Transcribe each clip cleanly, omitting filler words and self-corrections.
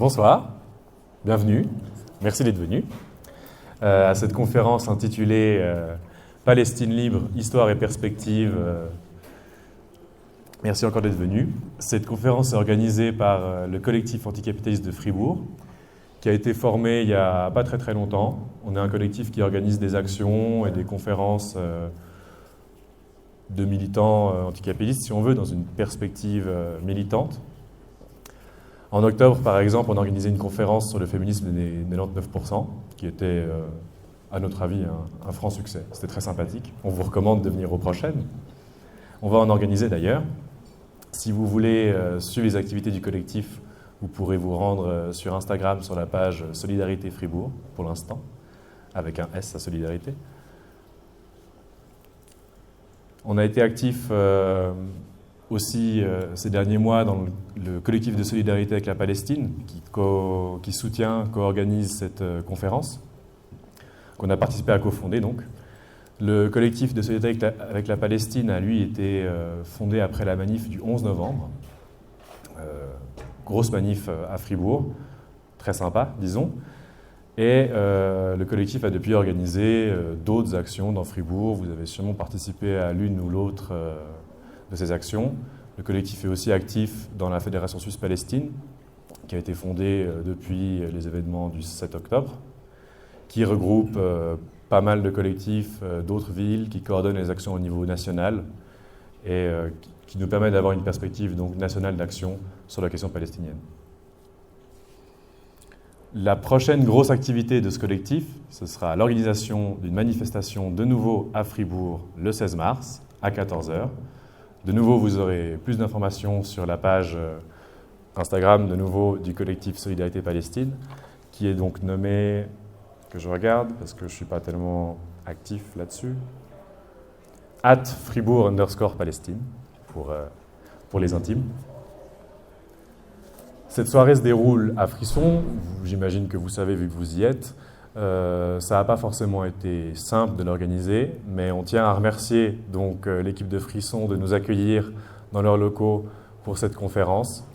Bonsoir, bienvenue, merci d'être venu à cette conférence intitulée Palestine libre, histoire et perspective. Merci encore d'être venu. Cette conférence est organisée par le collectif anticapitaliste de Fribourg, qui a été formé il n'y a pas très longtemps. On est un collectif qui organise des actions et des conférences de militants anticapitalistes, si on veut, dans une perspective militante. En octobre, par exemple, on a organisé une conférence sur le féminisme des 99%, qui était, à notre avis, un franc succès. C'était très sympathique. On vous recommande de venir aux prochaines. On va en organiser d'ailleurs. Si vous voulez suivre les activités du collectif, vous pourrez vous rendre sur Instagram sur la page Solidarité Fribourg, pour l'instant, avec un S à Solidarité. On a été actif aussi ces derniers mois dans le collectif de solidarité avec la Palestine, qui soutient, co-organise cette conférence, qu'on a participé à cofonder donc. Le collectif de solidarité avec la Palestine a lui été fondé après la manif du 11 novembre. Grosse manif à Fribourg, très sympa, disons. Et le collectif a depuis organisé d'autres actions dans Fribourg. Vous avez sûrement participé à l'une ou l'autre de ces actions. Le collectif est aussi actif dans la Fédération Suisse Palestine, qui a été fondée depuis les événements du 7 octobre, qui regroupe pas mal de collectifs d'autres villes, qui coordonnent les actions au niveau national et qui nous permet d'avoir une perspective donc, nationale d'action sur la question palestinienne. La prochaine grosse activité de ce collectif, ce sera l'organisation d'une manifestation de nouveau à Fribourg le 16 mars à 14h. De nouveau, vous aurez plus d'informations sur la page Instagram de nouveau du collectif Solidarité Palestine, qui est donc nommé, que je regarde parce que je ne suis pas tellement actif là-dessus, @Fribourg_Palestine pour les intimes. Cette soirée se déroule à Frisson, j'imagine que vous savez vu que vous y êtes. Ça n'a pas forcément été simple de l'organiser, mais on tient à remercier donc l'équipe de Frisson de nous accueillir dans leurs locaux pour cette conférence.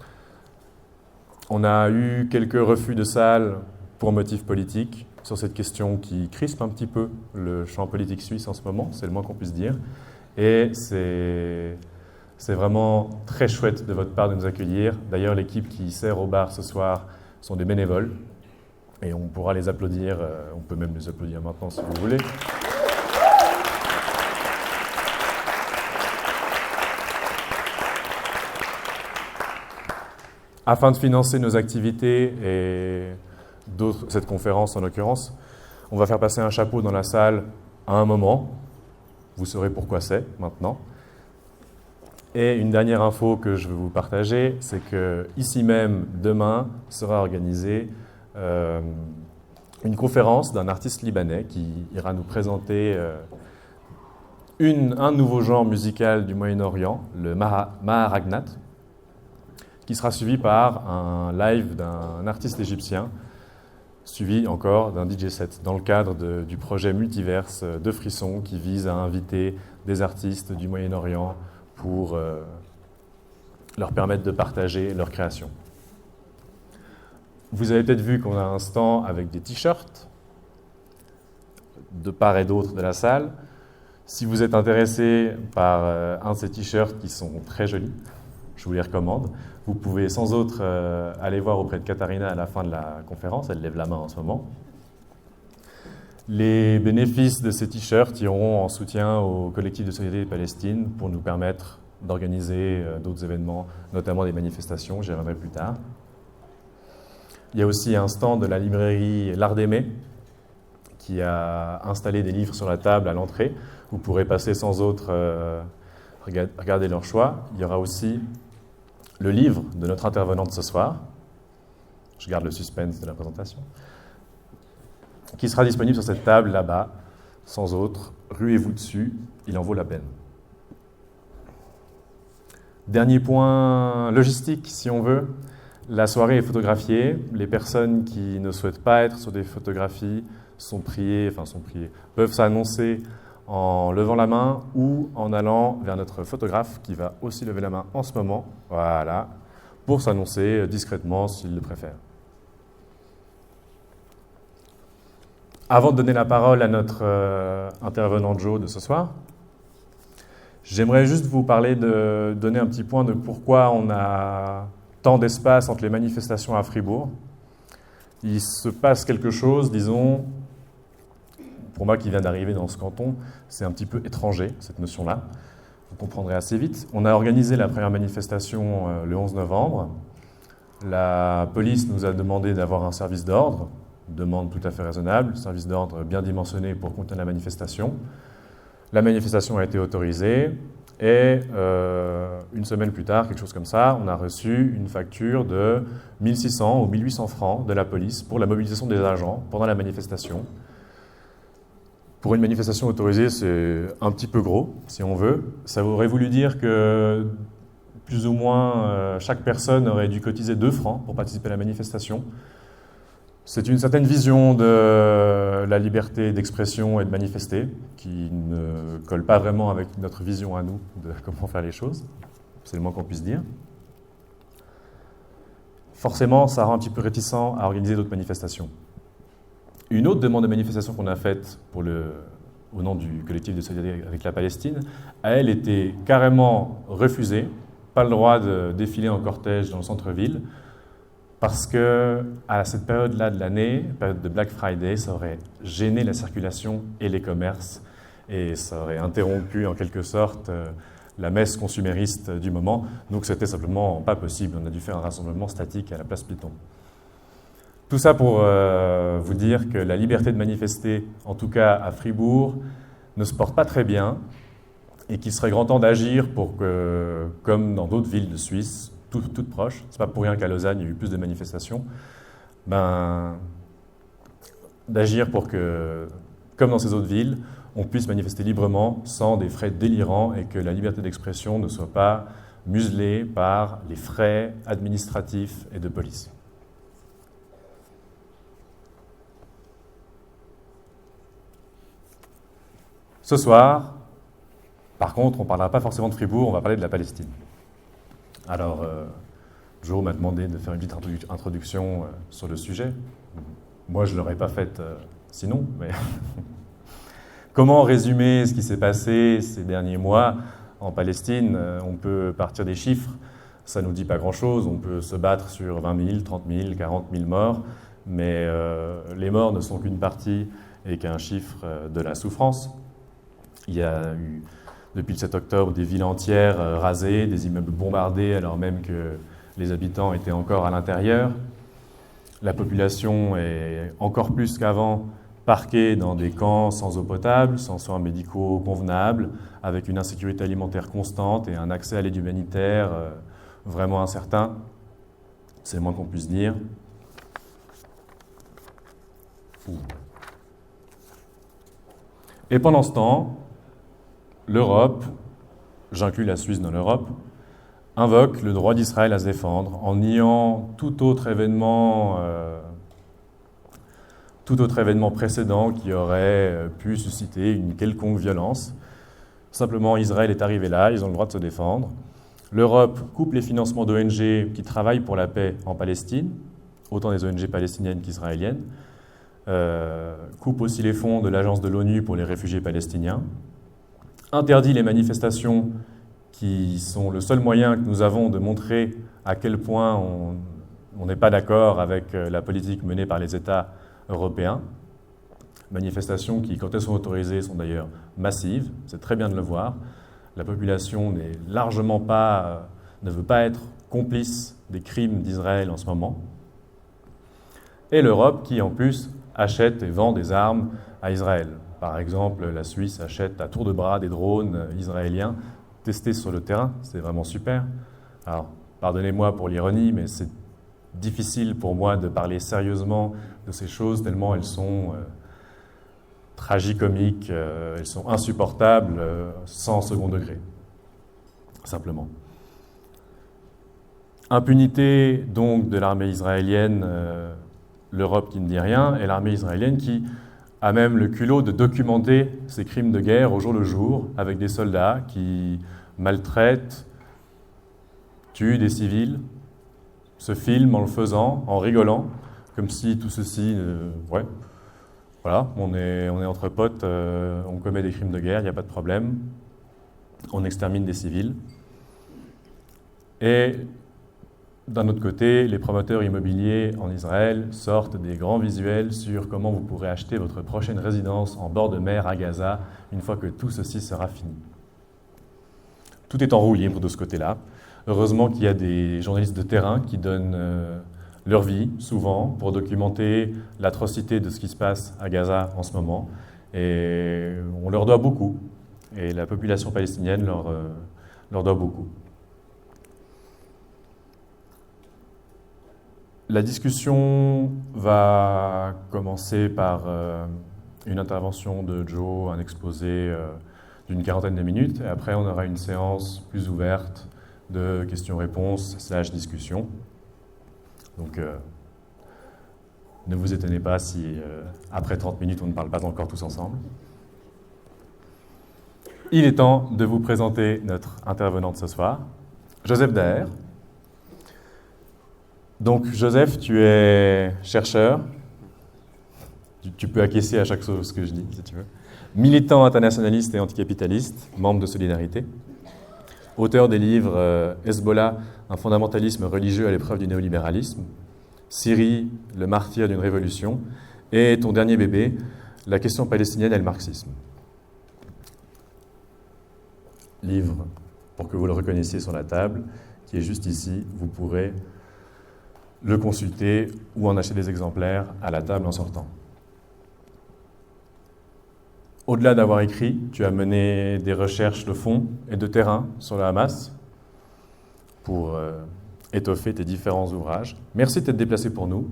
On a eu quelques refus de salle pour motifs politiques sur cette question qui crispe un petit peu le champ politique suisse en ce moment, c'est le moins qu'on puisse dire. Et c'est vraiment très chouette de votre part de nous accueillir. D'ailleurs, l'équipe qui sert au bar ce soir sont des bénévoles. Et on pourra les applaudir, on peut même les applaudir maintenant si vous voulez. Afin de financer nos activités et cette conférence en l'occurrence, on va faire passer un chapeau dans la salle à un moment. Vous saurez pourquoi c'est maintenant. Et une dernière info que je veux vous partager, c'est que ici même, demain, sera organisée une conférence d'un artiste libanais qui ira nous présenter un nouveau genre musical du Moyen-Orient, le Maharagnat, qui sera suivi par un live d'un artiste égyptien, suivi encore d'un DJ set, dans le cadre du projet Multiverse de Frisson, qui vise à inviter des artistes du Moyen-Orient pour leur permettre de partager leur création. Vous avez peut-être vu qu'on a un stand avec des t-shirts de part et d'autre de la salle. Si vous êtes intéressé par un de ces t-shirts qui sont très jolis, je vous les recommande. Vous pouvez sans autre aller voir auprès de Katharina à la fin de la conférence. Elle lève la main en ce moment. Les bénéfices de ces t-shirts iront en soutien au collectif de solidarité Palestine pour nous permettre d'organiser d'autres événements, notamment des manifestations. J'y reviendrai plus tard. Il y a aussi un stand de la librairie L'Art d'Aimer qui a installé des livres sur la table à l'entrée. Vous pourrez passer sans autre regarder leur choix. Il y aura aussi le livre de notre intervenante ce soir. Je garde le suspense de la présentation. Qui sera disponible sur cette table là-bas, sans autre. Ruez-vous dessus, il en vaut la peine. Dernier point logistique, si on veut. La soirée est photographiée. Les personnes qui ne souhaitent pas être sur des photographies peuvent s'annoncer en levant la main ou en allant vers notre photographe qui va aussi lever la main en ce moment, voilà, pour s'annoncer discrètement s'il le préfère. Avant de donner la parole à notre intervenant Joe de ce soir, j'aimerais juste vous donner un petit point de pourquoi on a tant d'espace entre les manifestations à Fribourg. Il se passe quelque chose, disons, pour moi qui viens d'arriver dans ce canton, c'est un petit peu étranger, cette notion-là. Vous comprendrez assez vite. On a organisé la première manifestation le 11 novembre. La police nous a demandé d'avoir un service d'ordre, demande tout à fait raisonnable, service d'ordre bien dimensionné pour contenir la manifestation. La manifestation a été autorisée et une semaine plus tard, quelque chose comme ça, on a reçu une facture de 1600 ou 1800 francs de la police pour la mobilisation des agents pendant la manifestation. Pour une manifestation autorisée, c'est un petit peu gros, si on veut. Ça aurait voulu dire que plus ou moins chaque personne aurait dû cotiser 2 francs pour participer à la manifestation. C'est une certaine vision de la liberté d'expression et de manifester qui ne colle pas vraiment avec notre vision à nous de comment faire les choses. C'est le moins qu'on puisse dire. Forcément, ça rend un petit peu réticent à organiser d'autres manifestations. Une autre demande de manifestation qu'on a faite au nom du collectif de solidarité avec la Palestine, elle était carrément refusée, pas le droit de défiler en cortège dans le centre-ville, parce que à cette période-là de l'année, période de Black Friday, ça aurait gêné la circulation et les commerces, et ça aurait interrompu en quelque sorte la messe consumériste du moment. Donc c'était simplement pas possible. On a dû faire un rassemblement statique à la place Piton. Tout ça pour vous dire que la liberté de manifester, en tout cas à Fribourg, ne se porte pas très bien, et qu'il serait grand temps d'agir pour que, comme dans d'autres villes de Suisse, toutes proches, c'est pas pour rien qu'à Lausanne il y a eu plus de manifestations, d'agir pour que, comme dans ces autres villes, on puisse manifester librement sans des frais délirants et que la liberté d'expression ne soit pas muselée par les frais administratifs et de police. Ce soir, par contre, on ne parlera pas forcément de Fribourg, on va parler de la Palestine. Alors, Joe m'a demandé de faire une petite introduction sur le sujet. Moi, je ne l'aurais pas faite sinon, mais comment résumer ce qui s'est passé ces derniers mois en Palestine? On peut partir des chiffres, ça ne nous dit pas grand-chose. On peut se battre sur 20 000, 30 000, 40 000 morts, mais les morts ne sont qu'une partie et qu'un chiffre de la souffrance. Il y a eu, depuis le 7 octobre, des villes entières rasées, des immeubles bombardés alors même que les habitants étaient encore à l'intérieur. La population est encore plus qu'avant parquée dans des camps sans eau potable, sans soins médicaux convenables, avec une insécurité alimentaire constante et un accès à l'aide humanitaire vraiment incertain. C'est le moins qu'on puisse dire. Et pendant ce temps, l'Europe, j'inclus la Suisse dans l'Europe, invoque le droit d'Israël à se défendre en niant tout autre événement précédent qui aurait pu susciter une quelconque violence. Simplement, Israël est arrivé là, ils ont le droit de se défendre. L'Europe coupe les financements d'ONG qui travaillent pour la paix en Palestine, autant des ONG palestiniennes qu'israéliennes, coupe aussi les fonds de l'Agence de l'ONU pour les réfugiés palestiniens, interdit les manifestations qui sont le seul moyen que nous avons de montrer à quel point on n'est pas d'accord avec la politique menée par les États européens. Manifestations qui, quand elles sont autorisées, sont d'ailleurs massives, c'est très bien de le voir. La population ne veut pas être complice des crimes d'Israël en ce moment. Et l'Europe qui, en plus, achète et vend des armes à Israël. Par exemple, la Suisse achète à tour de bras des drones israéliens testés sur le terrain, c'est vraiment super. Alors, pardonnez-moi pour l'ironie, mais c'est difficile pour moi de parler sérieusement de ces choses, tellement elles sont tragicomiques, elles sont insupportables, sans second degré, simplement. Impunité donc de l'armée israélienne, l'Europe qui ne dit rien, et l'armée israélienne qui a même le culot de documenter ces crimes de guerre au jour le jour, avec des soldats qui maltraitent, tuent des civils, se filment en le faisant, en rigolant, comme si tout ceci... Voilà, on est entre potes, on commet des crimes de guerre, il n'y a pas de problème. On extermine des civils. Et d'un autre côté, les promoteurs immobiliers en Israël sortent des grands visuels sur comment vous pourrez acheter votre prochaine résidence en bord de mer à Gaza une fois que tout ceci sera fini. Tout est en roue libre de ce côté-là. Heureusement qu'il y a des journalistes de terrain qui donnent leur vie, souvent, pour documenter l'atrocité de ce qui se passe à Gaza en ce moment. Et on leur doit beaucoup. Et la population palestinienne leur doit beaucoup. La discussion va commencer par une intervention de Joe, un exposé d'une quarantaine de minutes. Et après, on aura une séance plus ouverte de questions-réponses / discussion. Donc, ne vous étonnez pas si après 30 minutes, on ne parle pas encore tous ensemble. Il est temps de vous présenter notre intervenante ce soir, Joseph Daher. Donc, Joseph, tu es chercheur. Tu peux acquiescer à chaque chose que je dis, si tu veux. Militant internationaliste et anticapitaliste, membre de Solidarité. Auteur des livres Hezbollah, un fondamentalisme religieux à l'épreuve du néolibéralisme. Syrie, le martyr d'une révolution. Et ton dernier bébé, la question palestinienne et le marxisme. Livre, pour que vous le reconnaissiez sur la table, qui est juste ici. Vous pourrez le consulter ou en acheter des exemplaires à la table en sortant. Au-delà d'avoir écrit, tu as mené des recherches de fond et de terrain sur le Hamas pour étoffer tes différents ouvrages. Merci de t'être déplacé pour nous.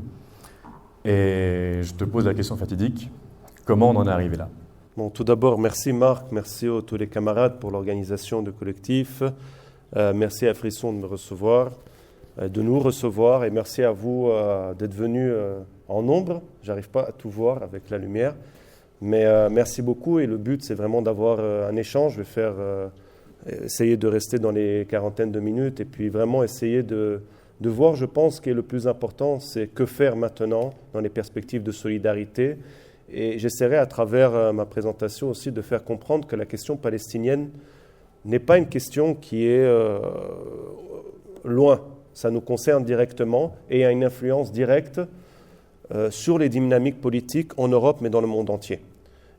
Et je te pose la question fatidique, comment on en est arrivé là ? Bon, tout d'abord, merci Marc, merci à tous les camarades pour l'organisation du collectif. Merci à Frisson de me recevoir, de nous recevoir, et merci à vous d'être venus en nombre. J'arrive pas à tout voir avec la lumière, mais merci beaucoup. Et le but, c'est vraiment d'avoir un échange. Je vais essayer de rester dans les quarantaines de minutes et puis vraiment essayer de voir, je pense, ce qui est le plus important, c'est que faire maintenant dans les perspectives de solidarité. Et j'essaierai à travers ma présentation aussi de faire comprendre que la question palestinienne n'est pas une question qui est loin. Ça nous concerne directement et a une influence directe sur les dynamiques politiques en Europe, mais dans le monde entier.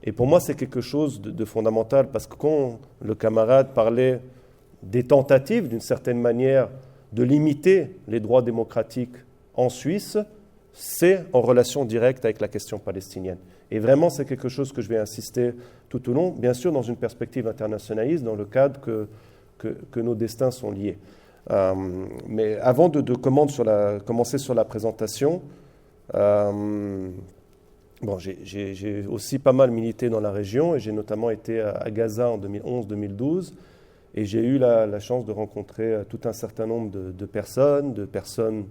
Et pour moi, c'est quelque chose de fondamental, parce que quand le camarade parlait des tentatives, d'une certaine manière, de limiter les droits démocratiques en Suisse, c'est en relation directe avec la question palestinienne. Et vraiment, c'est quelque chose que je vais insister tout au long, bien sûr dans une perspective internationaliste, dans le cadre que nos destins sont liés. Mais avant de commencer sur la présentation, j'ai aussi pas mal milité dans la région, et j'ai notamment été à Gaza en 2011-2012, et j'ai eu la chance de rencontrer tout un certain nombre de personnes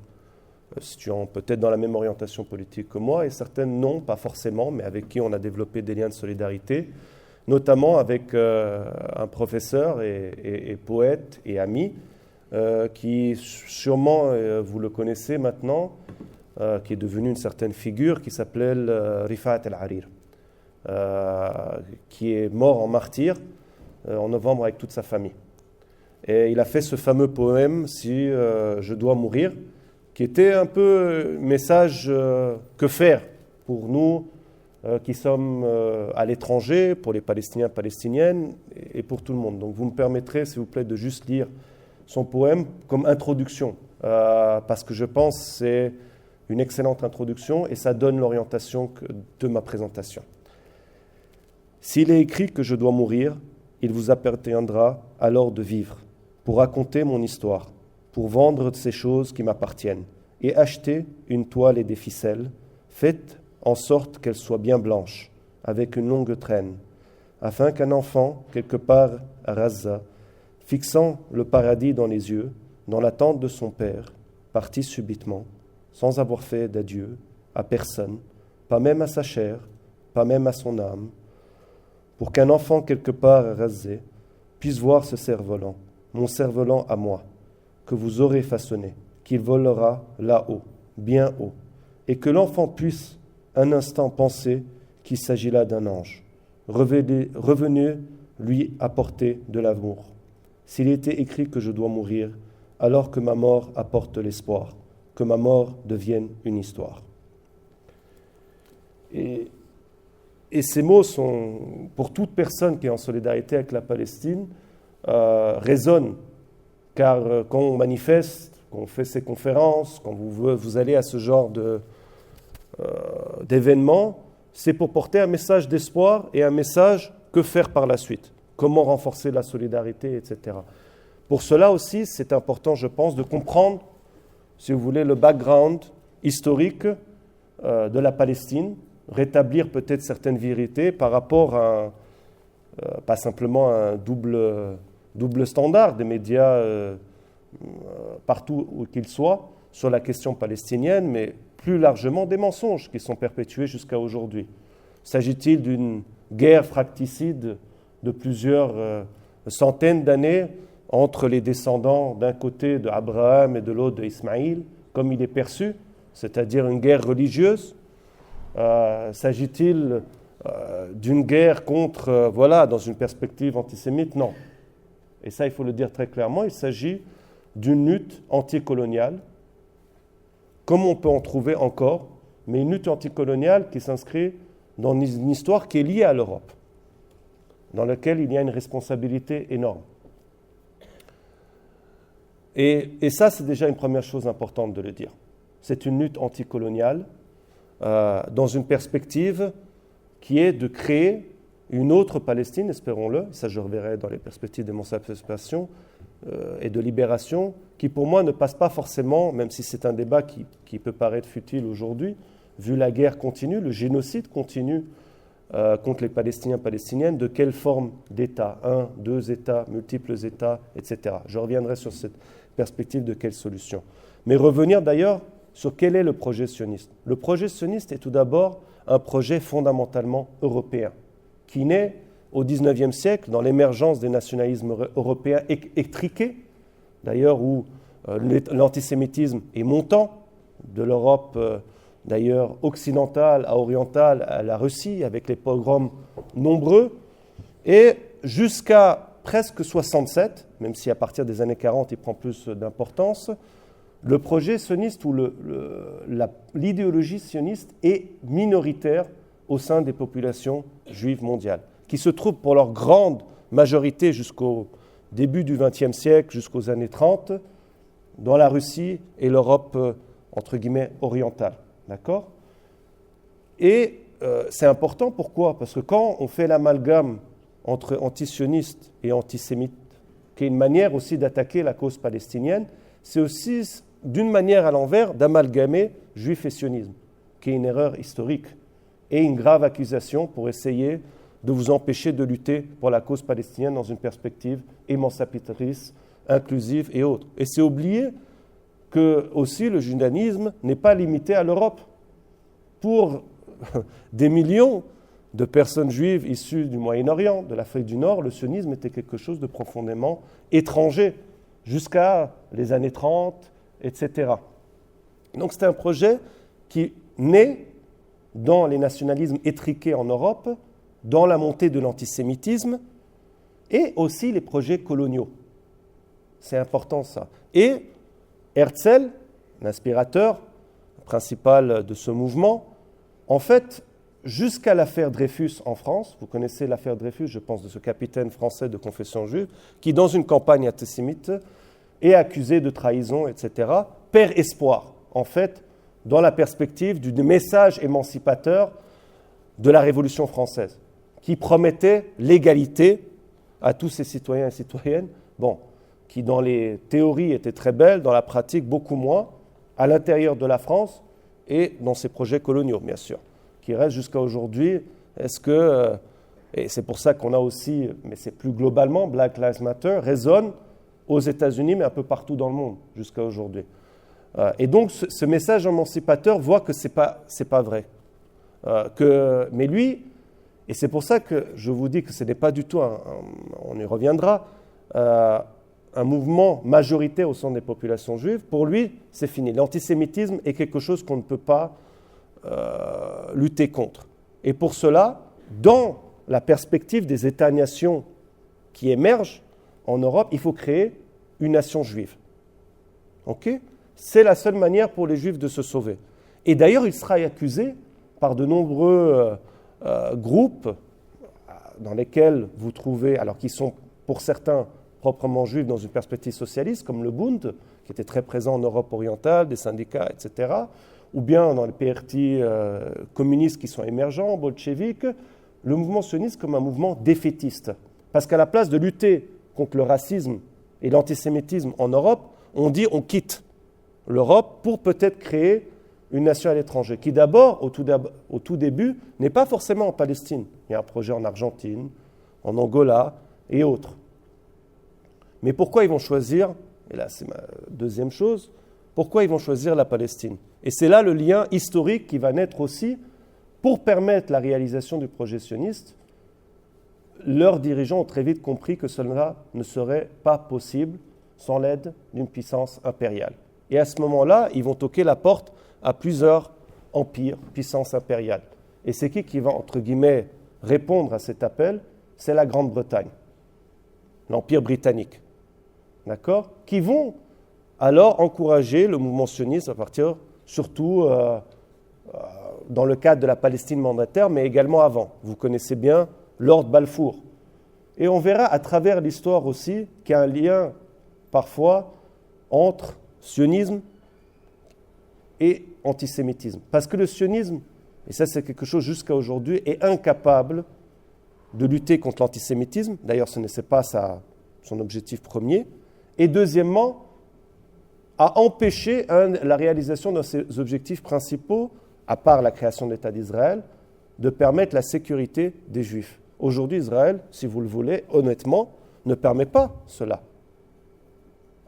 situant peut-être dans la même orientation politique que moi, et certaines non, pas forcément, mais avec qui on a développé des liens de solidarité, notamment avec un professeur et poète et ami, qui sûrement, vous le connaissez maintenant, qui est devenu une certaine figure, qui s'appelait Rifat El-Harir, qui est mort en martyr en novembre avec toute sa famille. Et il a fait ce fameux poème « Si je dois mourir », qui était un peu message que faire pour nous qui sommes à l'étranger, pour les Palestiniens, Palestiniennes et pour tout le monde. Donc vous me permettrez, s'il vous plaît, de juste lire son poème comme introduction, parce que je pense que c'est une excellente introduction et ça donne l'orientation de ma présentation. S'il est écrit que je dois mourir, il vous appartiendra alors de vivre, pour raconter mon histoire, pour vendre ces choses qui m'appartiennent, et acheter une toile et des ficelles, faites en sorte qu'elles soient bien blanches, avec une longue traîne, afin qu'un enfant, quelque part à Gaza, fixant le paradis dans les yeux, dans l'attente de son père, partit subitement, sans avoir fait d'adieu à personne, pas même à sa chair, pas même à son âme, pour qu'un enfant quelque part à Gaza puisse voir ce cerf-volant, mon cerf-volant à moi, que vous aurez façonné, qu'il volera là-haut, bien haut, et que l'enfant puisse un instant penser qu'il s'agit là d'un ange, revenu lui apporter de l'amour. S'il était écrit que je dois mourir, alors que ma mort apporte l'espoir, que ma mort devienne une histoire. Et ces mots sont, pour toute personne qui est en solidarité avec la Palestine, résonnent, car quand on manifeste, quand on fait ces conférences, quand vous allez à ce genre d'événements, c'est pour porter un message d'espoir et un message que faire par la suite, comment renforcer la solidarité, etc. Pour cela aussi, c'est important, je pense, de comprendre, si vous voulez, le background historique de la Palestine, rétablir peut-être certaines vérités par rapport à, pas simplement un double standard des médias partout où qu'ils soient sur la question palestinienne, mais plus largement des mensonges qui sont perpétués jusqu'à aujourd'hui. S'agit-il d'une guerre fratricide de plusieurs centaines d'années entre les descendants d'un côté d'Abraham et de l'autre d'Ismaïl, comme il est perçu, c'est-à-dire une guerre religieuse? S'agit-il d'une guerre contre, dans une perspective antisémite? Non. Et ça, il faut le dire très clairement, il s'agit d'une lutte anticoloniale, comme on peut en trouver encore, mais une lutte anticoloniale qui s'inscrit dans une histoire qui est liée à l'Europe, dans laquelle il y a une responsabilité énorme. Et ça, c'est déjà une première chose importante de le dire. C'est une lutte anticoloniale dans une perspective qui est de créer une autre Palestine, espérons-le, ça je reverrai dans les perspectives d'émancipation et de libération, qui pour moi ne passe pas forcément, même si c'est un débat qui peut paraître futile aujourd'hui, vu la guerre continue, le génocide continue contre les Palestiniens et Palestiniennes, de quelle forme d'État, 1, 2 États, multiples États, etc. Je reviendrai sur cette perspective de quelle solution. Mais revenir d'ailleurs sur quel est le projet sioniste. Le projet sioniste est tout d'abord un projet fondamentalement européen, qui naît au XIXe siècle dans l'émergence des nationalismes européens étriqués, d'ailleurs où l'antisémitisme est montant, de l'Europe d'ailleurs occidentale à orientale à la Russie, avec les pogroms nombreux, et jusqu'à presque 67, même si à partir des années 40 il prend plus d'importance, le projet sioniste ou l'idéologie sioniste est minoritaire au sein des populations juives mondiales, qui se trouvent pour leur grande majorité jusqu'au début du XXe siècle, jusqu'aux années 30, dans la Russie et l'Europe, entre guillemets, orientale. D'accord ? Et c'est important, pourquoi ? Parce que quand on fait l'amalgame entre antisionistes et antisémites, qui est une manière aussi d'attaquer la cause palestinienne, c'est aussi d'une manière à l'envers d'amalgamer juif et sionisme, qui est une erreur historique et une grave accusation pour essayer de vous empêcher de lutter pour la cause palestinienne dans une perspective émancipatrice, inclusive et autre. Et c'est oublier que aussi le judaïsme n'est pas limité à l'Europe. Pour des millions de personnes juives issues du Moyen-Orient, de l'Afrique du Nord, le sionisme était quelque chose de profondément étranger, jusqu'à les années 30, etc. Donc c'est un projet qui naît dans les nationalismes étriqués en Europe, dans la montée de l'antisémitisme, et aussi les projets coloniaux. C'est important ça. Et Herzl, l'inspirateur principal de ce mouvement, en fait, jusqu'à l'affaire Dreyfus en France, vous connaissez l'affaire Dreyfus, je pense, de ce capitaine français de confession juive, qui, dans une campagne antisémite, est accusé de trahison, etc., perd espoir, en fait, dans la perspective du message émancipateur de la Révolution française, qui promettait l'égalité à tous ces citoyens et citoyennes, qui dans les théories étaient très belles, dans la pratique beaucoup moins, à l'intérieur de la France et dans ses projets coloniaux, bien sûr, qui restent jusqu'à aujourd'hui. Est-ce que, et c'est pour ça qu'on a aussi, mais c'est plus globalement, Black Lives Matter résonne aux États-Unis, mais un peu partout dans le monde, jusqu'à aujourd'hui. Et donc, ce message émancipateur voit que ce n'est pas vrai. Mais lui, et c'est pour ça que je vous dis que ce n'est pas du tout, on y reviendra, un mouvement majoritaire au sein des populations juives. Pour lui, c'est fini. L'antisémitisme est quelque chose qu'on ne peut pas lutter contre. Et pour cela, dans la perspective des États-nations qui émergent en Europe, il faut créer une nation juive. Okay? C'est la seule manière pour les Juifs de se sauver. Et d'ailleurs, il sera accusé par de nombreux groupes dans lesquels vous trouvez, alors qui sont pour certains proprement juifs dans une perspective socialiste, comme le Bund, qui était très présent en Europe orientale, des syndicats, etc., ou bien dans les PRT communistes qui sont émergents, bolcheviques, le mouvement sioniste comme un mouvement défaitiste. Parce qu'à la place de lutter contre le racisme et l'antisémitisme en Europe, on dit on quitte l'Europe pour peut-être créer une nation à l'étranger, qui d'abord, au tout début, n'est pas forcément en Palestine. Il y a un projet en Argentine, en Angola et autres. Mais pourquoi ils vont choisir, et là c'est ma deuxième chose, pourquoi ils vont choisir la Palestine? Et c'est là le lien historique qui va naître aussi pour permettre la réalisation du projet sioniste. Leurs dirigeants ont très vite compris que cela ne serait pas possible sans l'aide d'une puissance impériale. Et à ce moment-là, ils vont toquer la porte à plusieurs empires, puissances impériales. Et c'est qui va, entre guillemets, répondre à cet appel? C'est la Grande-Bretagne, l'Empire britannique, d'accord? Qui vont alors encourager le mouvement sioniste à partir, surtout dans le cadre de la Palestine mandataire, mais également avant. Vous connaissez bien Lord Balfour. Et on verra à travers l'histoire aussi qu'il y a un lien, parfois, entre sionisme et antisémitisme. Parce que le sionisme, et ça c'est quelque chose jusqu'à aujourd'hui, est incapable de lutter contre l'antisémitisme. D'ailleurs, ce n'est pas son objectif premier. Et deuxièmement, a empêché la réalisation de ses objectifs principaux, à part la création de l'État d'Israël, de permettre la sécurité des Juifs. Aujourd'hui, Israël, si vous le voulez, honnêtement, ne permet pas cela.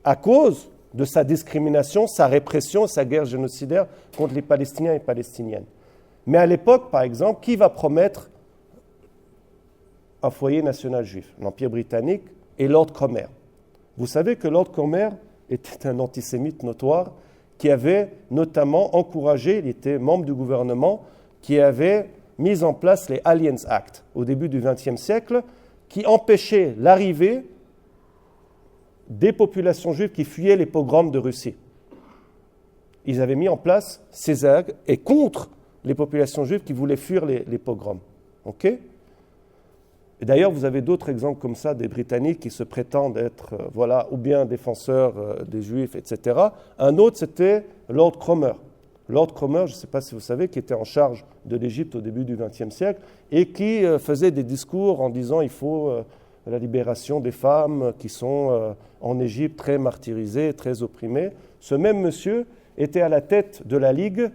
À cause de sa discrimination, sa répression, sa guerre génocidaire contre les Palestiniens et Palestiniennes. Mais à l'époque, par exemple, qui va promettre un foyer national juif? L'Empire britannique et Lord Cromer. Vous savez que Lord Cromer était un antisémite notoire qui avait notamment encouragé, il était membre du gouvernement, qui avait mis en place les Aliens Act au début du XXe siècle, qui empêchait l'arrivée des populations juives qui fuyaient les pogroms de Russie. Ils avaient mis en place ces actes et contre les populations juives qui voulaient fuir les pogroms. Okay? Et d'ailleurs, vous avez d'autres exemples comme ça, des Britanniques qui se prétendent être ou bien défenseurs des Juifs, etc. Un autre, c'était Lord Cromer. Lord Cromer, je ne sais pas si vous savez, qui était en charge de l'Égypte au début du XXe siècle et qui faisait des discours en disant il faut la libération des femmes qui sont en Égypte très martyrisées, très opprimées. Ce même monsieur était à la tête de la Ligue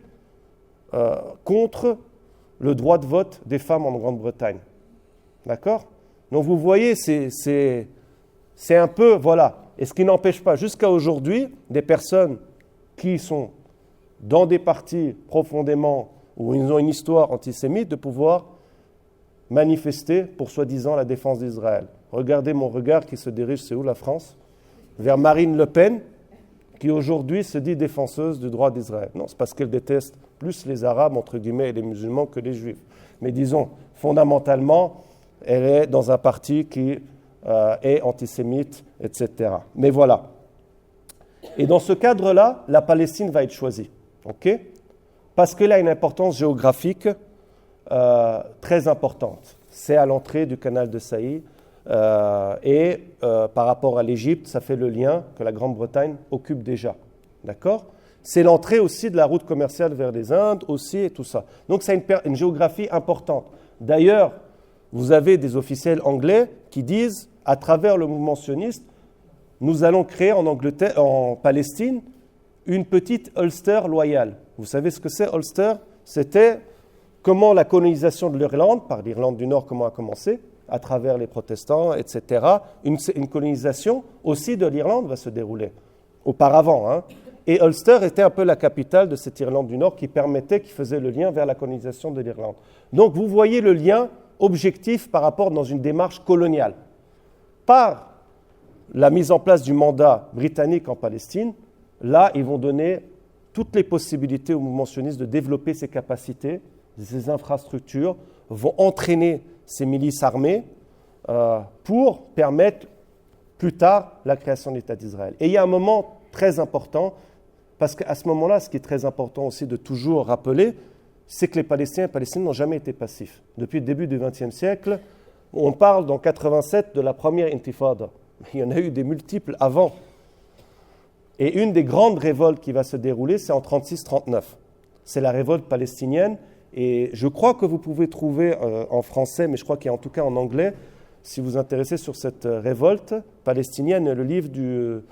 contre le droit de vote des femmes en Grande-Bretagne. D'accord? Donc vous voyez, c'est un peu, voilà. Et ce qui n'empêche pas, jusqu'à aujourd'hui, des personnes qui sont dans des partis profondément, où ils ont une histoire antisémite, de pouvoir manifester pour soi-disant la défense d'Israël. Regardez mon regard qui se dirige, c'est où la France? Vers Marine Le Pen, qui aujourd'hui se dit défenseuse du droit d'Israël. Non, c'est parce qu'elle déteste plus les Arabes, entre guillemets, et les musulmans que les Juifs. Mais disons, fondamentalement, elle est dans un parti qui est antisémite, etc. Mais voilà. Et dans ce cadre-là, la Palestine va être choisie. Okay? Parce qu'elle a une importance géographique très importante. C'est à l'entrée du canal de Saïd. Et par rapport à l'Égypte, ça fait le lien que la Grande-Bretagne occupe déjà. D'accord? C'est l'entrée aussi de la route commerciale vers les Indes, aussi, et tout ça. Donc, c'est une géographie importante. D'ailleurs, vous avez des officiels anglais qui disent, à travers le mouvement sioniste, nous allons créer en Palestine une petite Ulster loyale. Vous savez ce que c'est, Ulster? C'était comment la colonisation de l'Irlande, par l'Irlande du Nord, comment a commencé, à travers les protestants, etc. Une colonisation aussi de l'Irlande va se dérouler, auparavant. Hein. Et Ulster était un peu la capitale de cette Irlande du Nord qui faisait le lien vers la colonisation de l'Irlande. Donc vous voyez le lien objectif par rapport dans une démarche coloniale. Par la mise en place du mandat britannique en Palestine, là, ils vont donner toutes les possibilités au mouvement sioniste de développer ses capacités ces infrastructures vont entraîner ces milices armées pour permettre plus tard la création de l'État d'Israël. Et il y a un moment très important, parce qu'à ce moment-là, ce qui est très important aussi de toujours rappeler, c'est que les Palestiniens et les Palestiniennes n'ont jamais été passifs. Depuis le début du XXe siècle, on parle dans 87 de la première intifada. Il y en a eu des multiples avant. Et une des grandes révoltes qui va se dérouler, c'est en 36-39. C'est la révolte palestinienne. Et je crois que vous pouvez trouver en français, mais je crois qu'il y a en tout cas en anglais, si vous vous intéressez sur cette révolte palestinienne, le livre de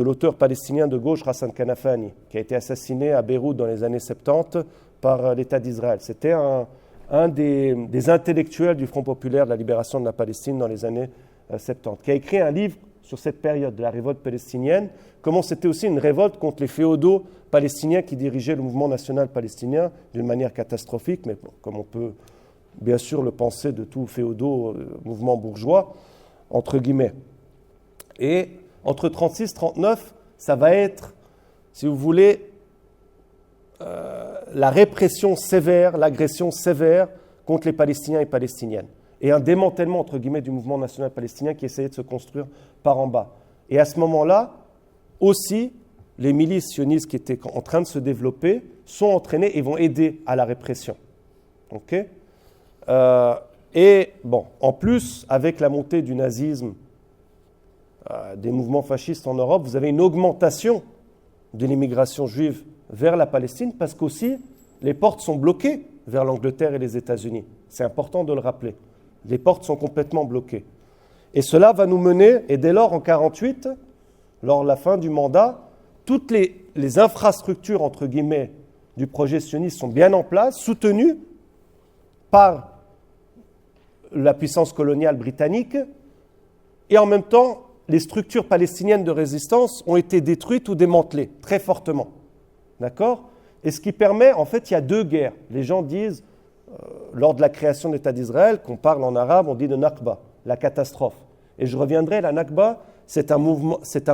l'auteur palestinien de gauche, Hassan Kanafani, qui a été assassiné à Beyrouth dans les années 70 par l'État d'Israël. C'était un des intellectuels du Front populaire de la libération de la Palestine dans les années 70, qui a écrit un livre sur cette période de la révolte palestinienne, comment c'était aussi une révolte contre les féodaux palestiniens qui dirigeaient le mouvement national palestinien d'une manière catastrophique, mais comme on peut bien sûr le penser de tout féodaux mouvement bourgeois, entre guillemets. Et entre 1936 et 1939, ça va être, si vous voulez, la répression sévère, l'agression sévère contre les Palestiniens et Palestiniennes. Et un démantèlement, entre guillemets, du mouvement national palestinien qui essayait de se construire par en bas. Et à ce moment-là, aussi, les milices sionistes qui étaient en train de se développer sont entraînées et vont aider à la répression. Okay ? Et bon, en plus, avec la montée du nazisme, des mouvements fascistes en Europe, vous avez une augmentation de l'immigration juive vers la Palestine parce qu'aussi, les portes sont bloquées vers l'Angleterre et les États-Unis. C'est important de le rappeler. Les portes sont complètement bloquées. Et cela va nous mener, et dès lors, en 1948, lors de la fin du mandat, toutes les infrastructures, entre guillemets, du projet sioniste sont bien en place, soutenues par la puissance coloniale britannique, et en même temps, les structures palestiniennes de résistance ont été détruites ou démantelées, très fortement. D'accord ? Et ce qui permet, en fait, il y a deux guerres. Les gens disent, lors de la création de l'État d'Israël, qu'on parle en arabe, on dit de Nakba, la catastrophe. Et je reviendrai, la Nakba, c'est un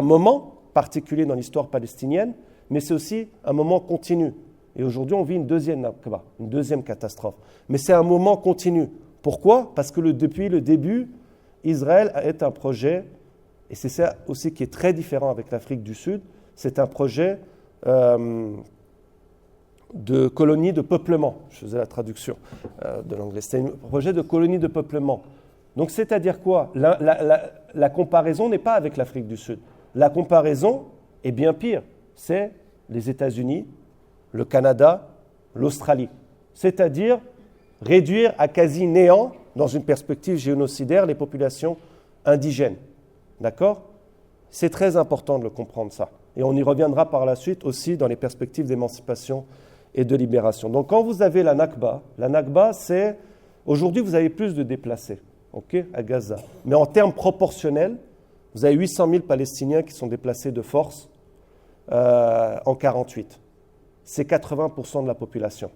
moment particulier dans l'histoire palestinienne, mais c'est aussi un moment continu. Et aujourd'hui, on vit une deuxième Nakba, une deuxième catastrophe. Mais c'est un moment continu. Pourquoi ? Parce que depuis le début, Israël est un projet, et c'est ça aussi qui est très différent avec l'Afrique du Sud, c'est un projet de colonie de peuplement. Je faisais la traduction de l'anglais. C'est un projet de colonie de peuplement. Donc, c'est-à-dire quoi ? La comparaison n'est pas avec l'Afrique du Sud. La comparaison est bien pire. C'est les États-Unis, le Canada, l'Australie. C'est-à-dire réduire à quasi néant, dans une perspective génocidaire, les populations indigènes. D'accord ? C'est très important de le comprendre, ça. Et on y reviendra par la suite aussi dans les perspectives d'émancipation et de libération. Donc, quand vous avez la Nakba, c'est... Aujourd'hui, vous avez plus de déplacés, okay, à Gaza. Mais en termes proportionnels, vous avez 800 000 Palestiniens qui sont déplacés de force en 1948. C'est 80% de la population.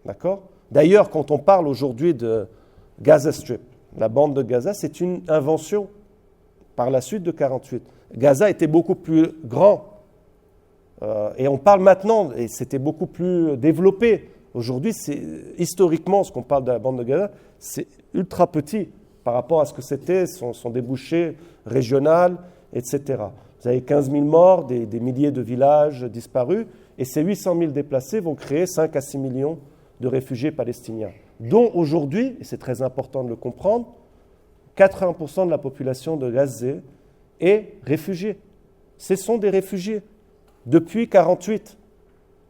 D'accord ? D'ailleurs, quand on parle aujourd'hui de Gaza Strip, la bande de Gaza, c'est une invention par la suite de 1948. Gaza était beaucoup plus grand. Et on parle maintenant, et c'était beaucoup plus développé. Aujourd'hui, historiquement, ce qu'on parle de la bande de Gaza, c'est ultra petit par rapport à ce que c'était, son débouché régional, etc. Vous avez 15 000 morts, des milliers de villages disparus, et ces 800 000 déplacés vont créer 5 à 6 millions de réfugiés palestiniens, dont aujourd'hui, et c'est très important de le comprendre, 80% de la population de Gaza est réfugiée. Ce sont des réfugiés depuis 1948.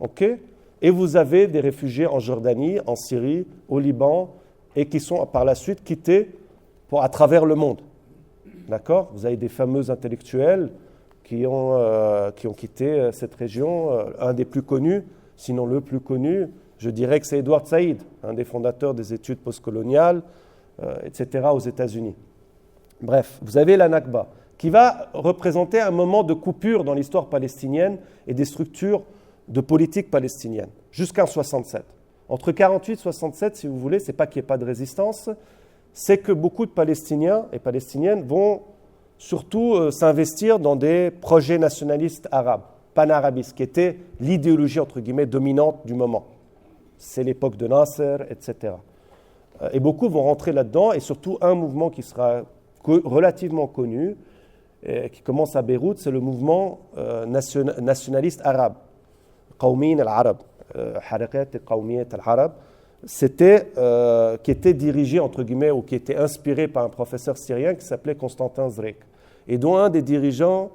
Okay ? Et vous avez des réfugiés en Jordanie, en Syrie, au Liban, et qui sont par la suite quittés à travers le monde. D'accord ? Vous avez des fameux intellectuels qui ont quitté cette région. Un des plus connus, sinon le plus connu, je dirais que c'est Edward Said, un des fondateurs des études postcoloniales, etc., aux États-Unis. Bref, vous avez la Nakba, qui va représenter un moment de coupure dans l'histoire palestinienne et des structures de politique palestinienne, jusqu'en 1967. Entre 1948 et 1967, si vous voulez, ce n'est pas qu'il n'y ait pas de résistance, c'est que beaucoup de Palestiniens et Palestiniennes vont surtout s'investir dans des projets nationalistes arabes, panarabistes, qui étaient l'idéologie, entre guillemets, dominante du moment. c'est l'époque de Nasser, etc. Et beaucoup vont rentrer là-dedans, et surtout un mouvement qui sera relativement connu, qui commence à Beyrouth, c'est le mouvement nationaliste arabe, Qawmin al-Arab, Harakat Qawmiyat al-Arab, qui était dirigé, entre guillemets, ou qui était inspiré par un professeur syrien qui s'appelait Constantin Zrek, et dont un des dirigeants,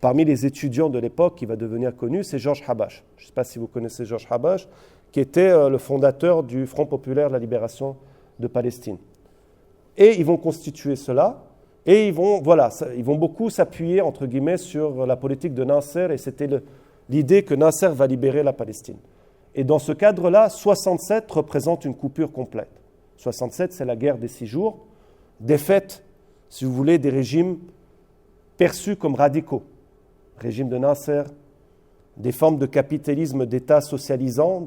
parmi les étudiants de l'époque, qui va devenir connu, c'est Georges Habash. Je ne sais pas si vous connaissez Georges Habash, qui était le fondateur du Front populaire de la libération de Palestine. Et ils vont constituer cela, et ils vont beaucoup s'appuyer, entre guillemets, sur la politique de Nasser, et c'était l'idée que Nasser va libérer la Palestine. Et dans ce cadre-là, 67 représente une coupure complète. 67, c'est la guerre des 6 jours, défaite, si vous voulez, des régimes perçus comme radicaux. Régime de Nasser, des formes de capitalisme d'État socialisant.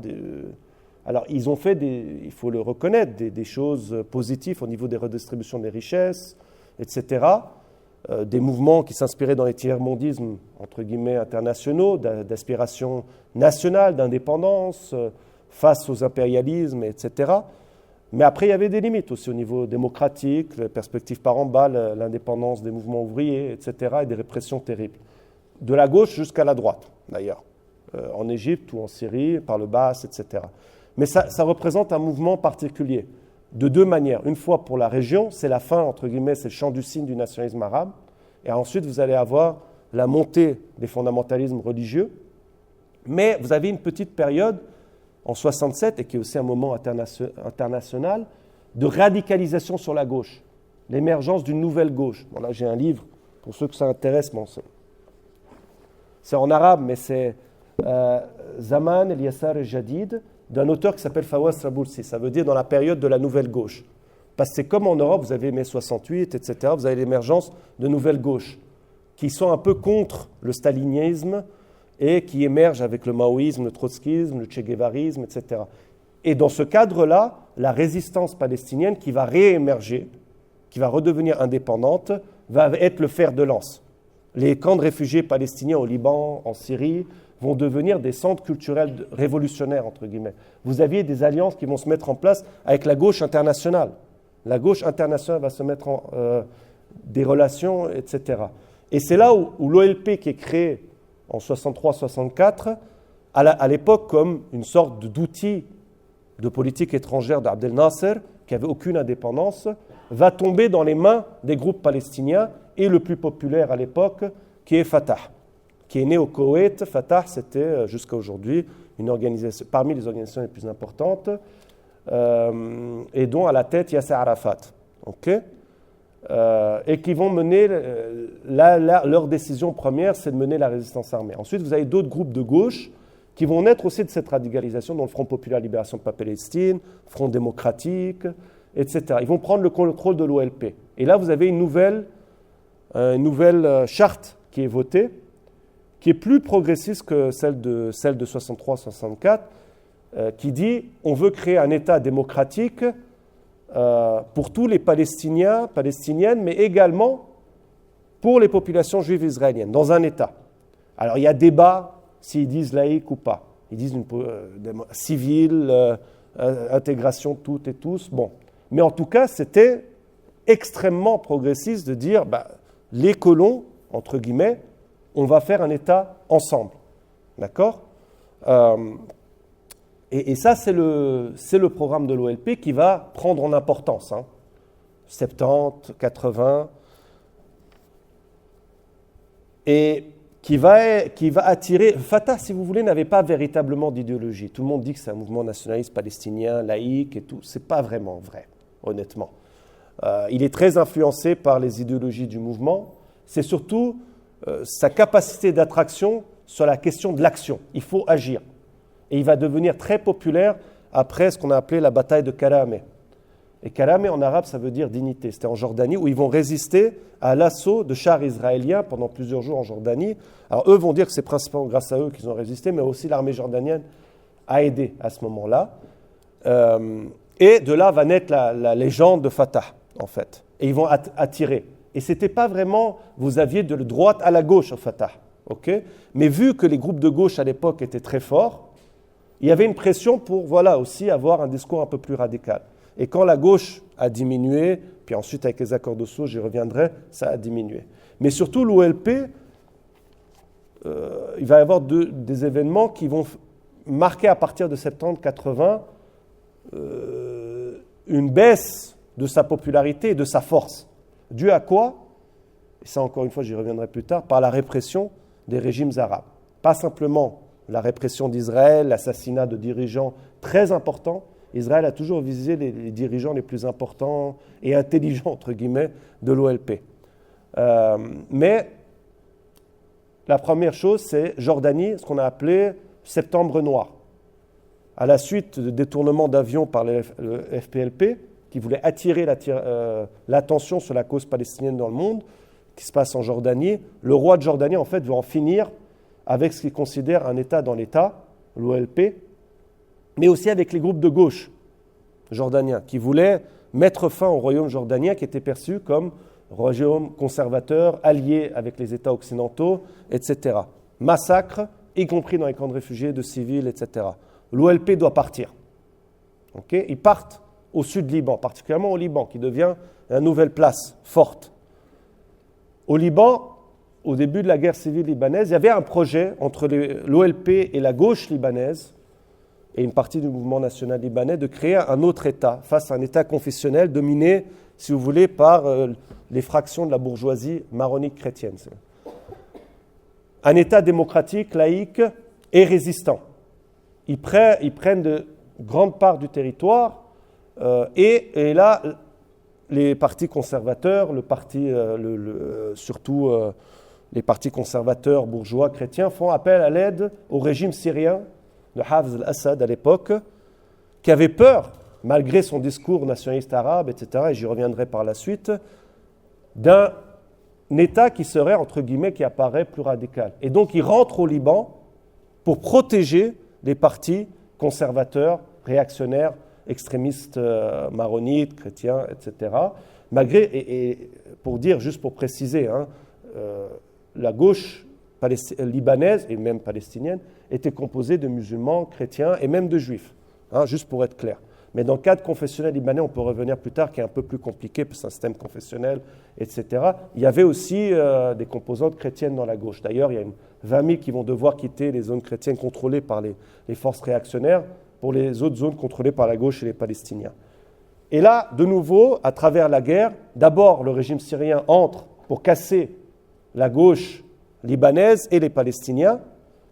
Alors, ils ont fait, il faut le reconnaître, des choses positives au niveau des redistributions des richesses, etc. Des mouvements qui s'inspiraient dans les tiers-mondismes, entre guillemets, internationaux, d'aspiration nationale, d'indépendance, face aux impérialismes, etc. Mais après, il y avait des limites aussi au niveau démocratique, les perspectives par en bas, l'indépendance des mouvements ouvriers, etc., et des répressions terribles. De la gauche jusqu'à la droite, d'ailleurs, en Égypte ou en Syrie, par le Baas, etc. Mais ça représente un mouvement particulier, de deux manières. Une fois pour la région, c'est la fin, entre guillemets, c'est le chant du cygne du nationalisme arabe, et ensuite vous allez avoir la montée des fondamentalismes religieux, mais vous avez une petite période, en 67, et qui est aussi un moment international, de radicalisation sur la gauche, l'émergence d'une nouvelle gauche. Bon, là, j'ai un livre, pour ceux que ça intéresse, bon, c'est en arabe, mais c'est Zaman el-Yassar el-Jadid, d'un auteur qui s'appelle Fawaz Raboulsi. Ça veut dire dans la période de la nouvelle gauche. Parce que c'est comme en Europe, vous avez mai 68, etc., vous avez l'émergence de nouvelles gauches qui sont un peu contre le stalinisme et qui émergent avec le maoïsme, le trotskisme, le tchéguévarisme, etc. Et dans ce cadre-là, la résistance palestinienne qui va réémerger, qui va redevenir indépendante, va être le fer de lance. Les camps de réfugiés palestiniens au Liban, en Syrie, vont devenir des centres culturels révolutionnaires, entre guillemets. Vous aviez des alliances qui vont se mettre en place avec la gauche internationale. La gauche internationale va se mettre en des relations, etc. Et c'est là où l'OLP, qui est créé en 63-64, à l'époque comme une sorte d'outil de politique étrangère d'Abdel Nasser, qui n'avait aucune indépendance, va tomber dans les mains des groupes palestiniens, et le plus populaire à l'époque, qui est Fatah, qui est né au Koweït. Fatah, c'était jusqu'à aujourd'hui une organisation, parmi les organisations les plus importantes, et dont à la tête Yasser Arafat. Okay, et qui vont mener, leur décision première, c'est de mener la résistance armée. Ensuite, vous avez d'autres groupes de gauche qui vont naître aussi de cette radicalisation, dont le Front populaire libération de la Palestine, Front démocratique, etc. Ils vont prendre le contrôle de l'OLP. Et là, vous avez une nouvelle charte qui est votée, qui est plus progressiste que celle de 63-64, qui dit on veut créer un État démocratique pour tous les Palestiniens, Palestiniennes, mais également pour les populations juives israéliennes, dans un État. Alors il y a débat s'ils disent laïque ou pas. Ils disent civile, intégration de toutes et tous. Bon. Mais en tout cas, c'était extrêmement progressiste de dire les colons, entre guillemets, on va faire un État ensemble. D'accord ? Et ça, c'est le programme de l'OLP qui va prendre en importance. 70, 80. Et qui va attirer... Fatah, si vous voulez, n'avait pas véritablement d'idéologie. Tout le monde dit que c'est un mouvement nationaliste palestinien, laïque et tout. Ce n'est pas vraiment vrai, honnêtement. Il est très influencé par les idéologies du mouvement. C'est surtout sa capacité d'attraction sur la question de l'action. Il faut agir. Et il va devenir très populaire après ce qu'on a appelé la bataille de Karameh. Et Karameh en arabe, ça veut dire dignité. C'était en Jordanie où ils vont résister à l'assaut de chars israéliens pendant plusieurs jours en Jordanie. Alors eux vont dire que c'est principalement grâce à eux qu'ils ont résisté, mais aussi l'armée jordanienne a aidé à ce moment-là. Et de là va naître la légende de Fatah, en fait. Et ils vont attirer. Et ce n'était pas vraiment, vous aviez de droite à la gauche au Fatah. Okay, mais vu que les groupes de gauche à l'époque étaient très forts, il y avait une pression pour aussi avoir un discours un peu plus radical. Et quand la gauche a diminué, puis ensuite avec les accords d'Oslo, j'y reviendrai, ça a diminué. Mais surtout l'OLP, il va y avoir des événements qui vont marquer à partir de septembre 80 une baisse de sa popularité et de sa force. Dû à quoi? Et ça encore une fois j'y reviendrai plus tard, par la répression des régimes arabes. Pas simplement la répression d'Israël, l'assassinat de dirigeants très importants. Israël a toujours visé les dirigeants les plus importants et intelligents, entre guillemets, de l'OLP. Mais la première chose, c'est Jordanie, ce qu'on a appelé Septembre noir. À la suite de détournements d'avions par le FPLP, qui voulait attirer l'attention sur la cause palestinienne dans le monde, qui se passe en Jordanie, le roi de Jordanie, en fait, veut en finir avec ce qu'il considère un État dans l'État, l'OLP, mais aussi avec les groupes de gauche jordaniens, qui voulaient mettre fin au royaume jordanien, qui était perçu comme royaume conservateur, allié avec les États occidentaux, etc. Massacre, y compris dans les camps de réfugiés, de civils, etc. L'OLP doit partir. Okay? Ils partent au sud Liban, particulièrement au Liban, qui devient une nouvelle place forte. Au Liban, au début de la guerre civile libanaise, il y avait un projet entre l'OLP et la gauche libanaise, et une partie du mouvement national libanais, de créer un autre État, face à un État confessionnel dominé, si vous voulez, par les fractions de la bourgeoisie maronite chrétienne. Un État démocratique, laïque et résistant. Ils prennent de grandes parts du territoire, et là, les partis conservateurs, surtout les partis conservateurs, bourgeois, chrétiens, font appel à l'aide au régime syrien de Hafez al-Assad à l'époque, qui avait peur, malgré son discours nationaliste arabe, etc., et j'y reviendrai par la suite, d'un État qui serait, entre guillemets, qui apparaît plus radical. Et donc, il rentre au Liban pour protéger les partis conservateurs, réactionnaires, extrémistes maronites, chrétiens, etc. Malgré, et pour dire, juste pour préciser, la gauche libanaise et même palestinienne était composée de musulmans, chrétiens et même de juifs, juste pour être clair. Mais dans le cadre confessionnel libanais, on peut revenir plus tard, qui est un peu plus compliqué, parce que c'est un système confessionnel, etc. Il y avait aussi des composantes chrétiennes dans la gauche. D'ailleurs, il y a 20 000 qui vont devoir quitter les zones chrétiennes contrôlées par les forces réactionnaires pour les autres zones contrôlées par la gauche et les Palestiniens. Et là, de nouveau, à travers la guerre, d'abord le régime syrien entre pour casser la gauche libanaise et les Palestiniens.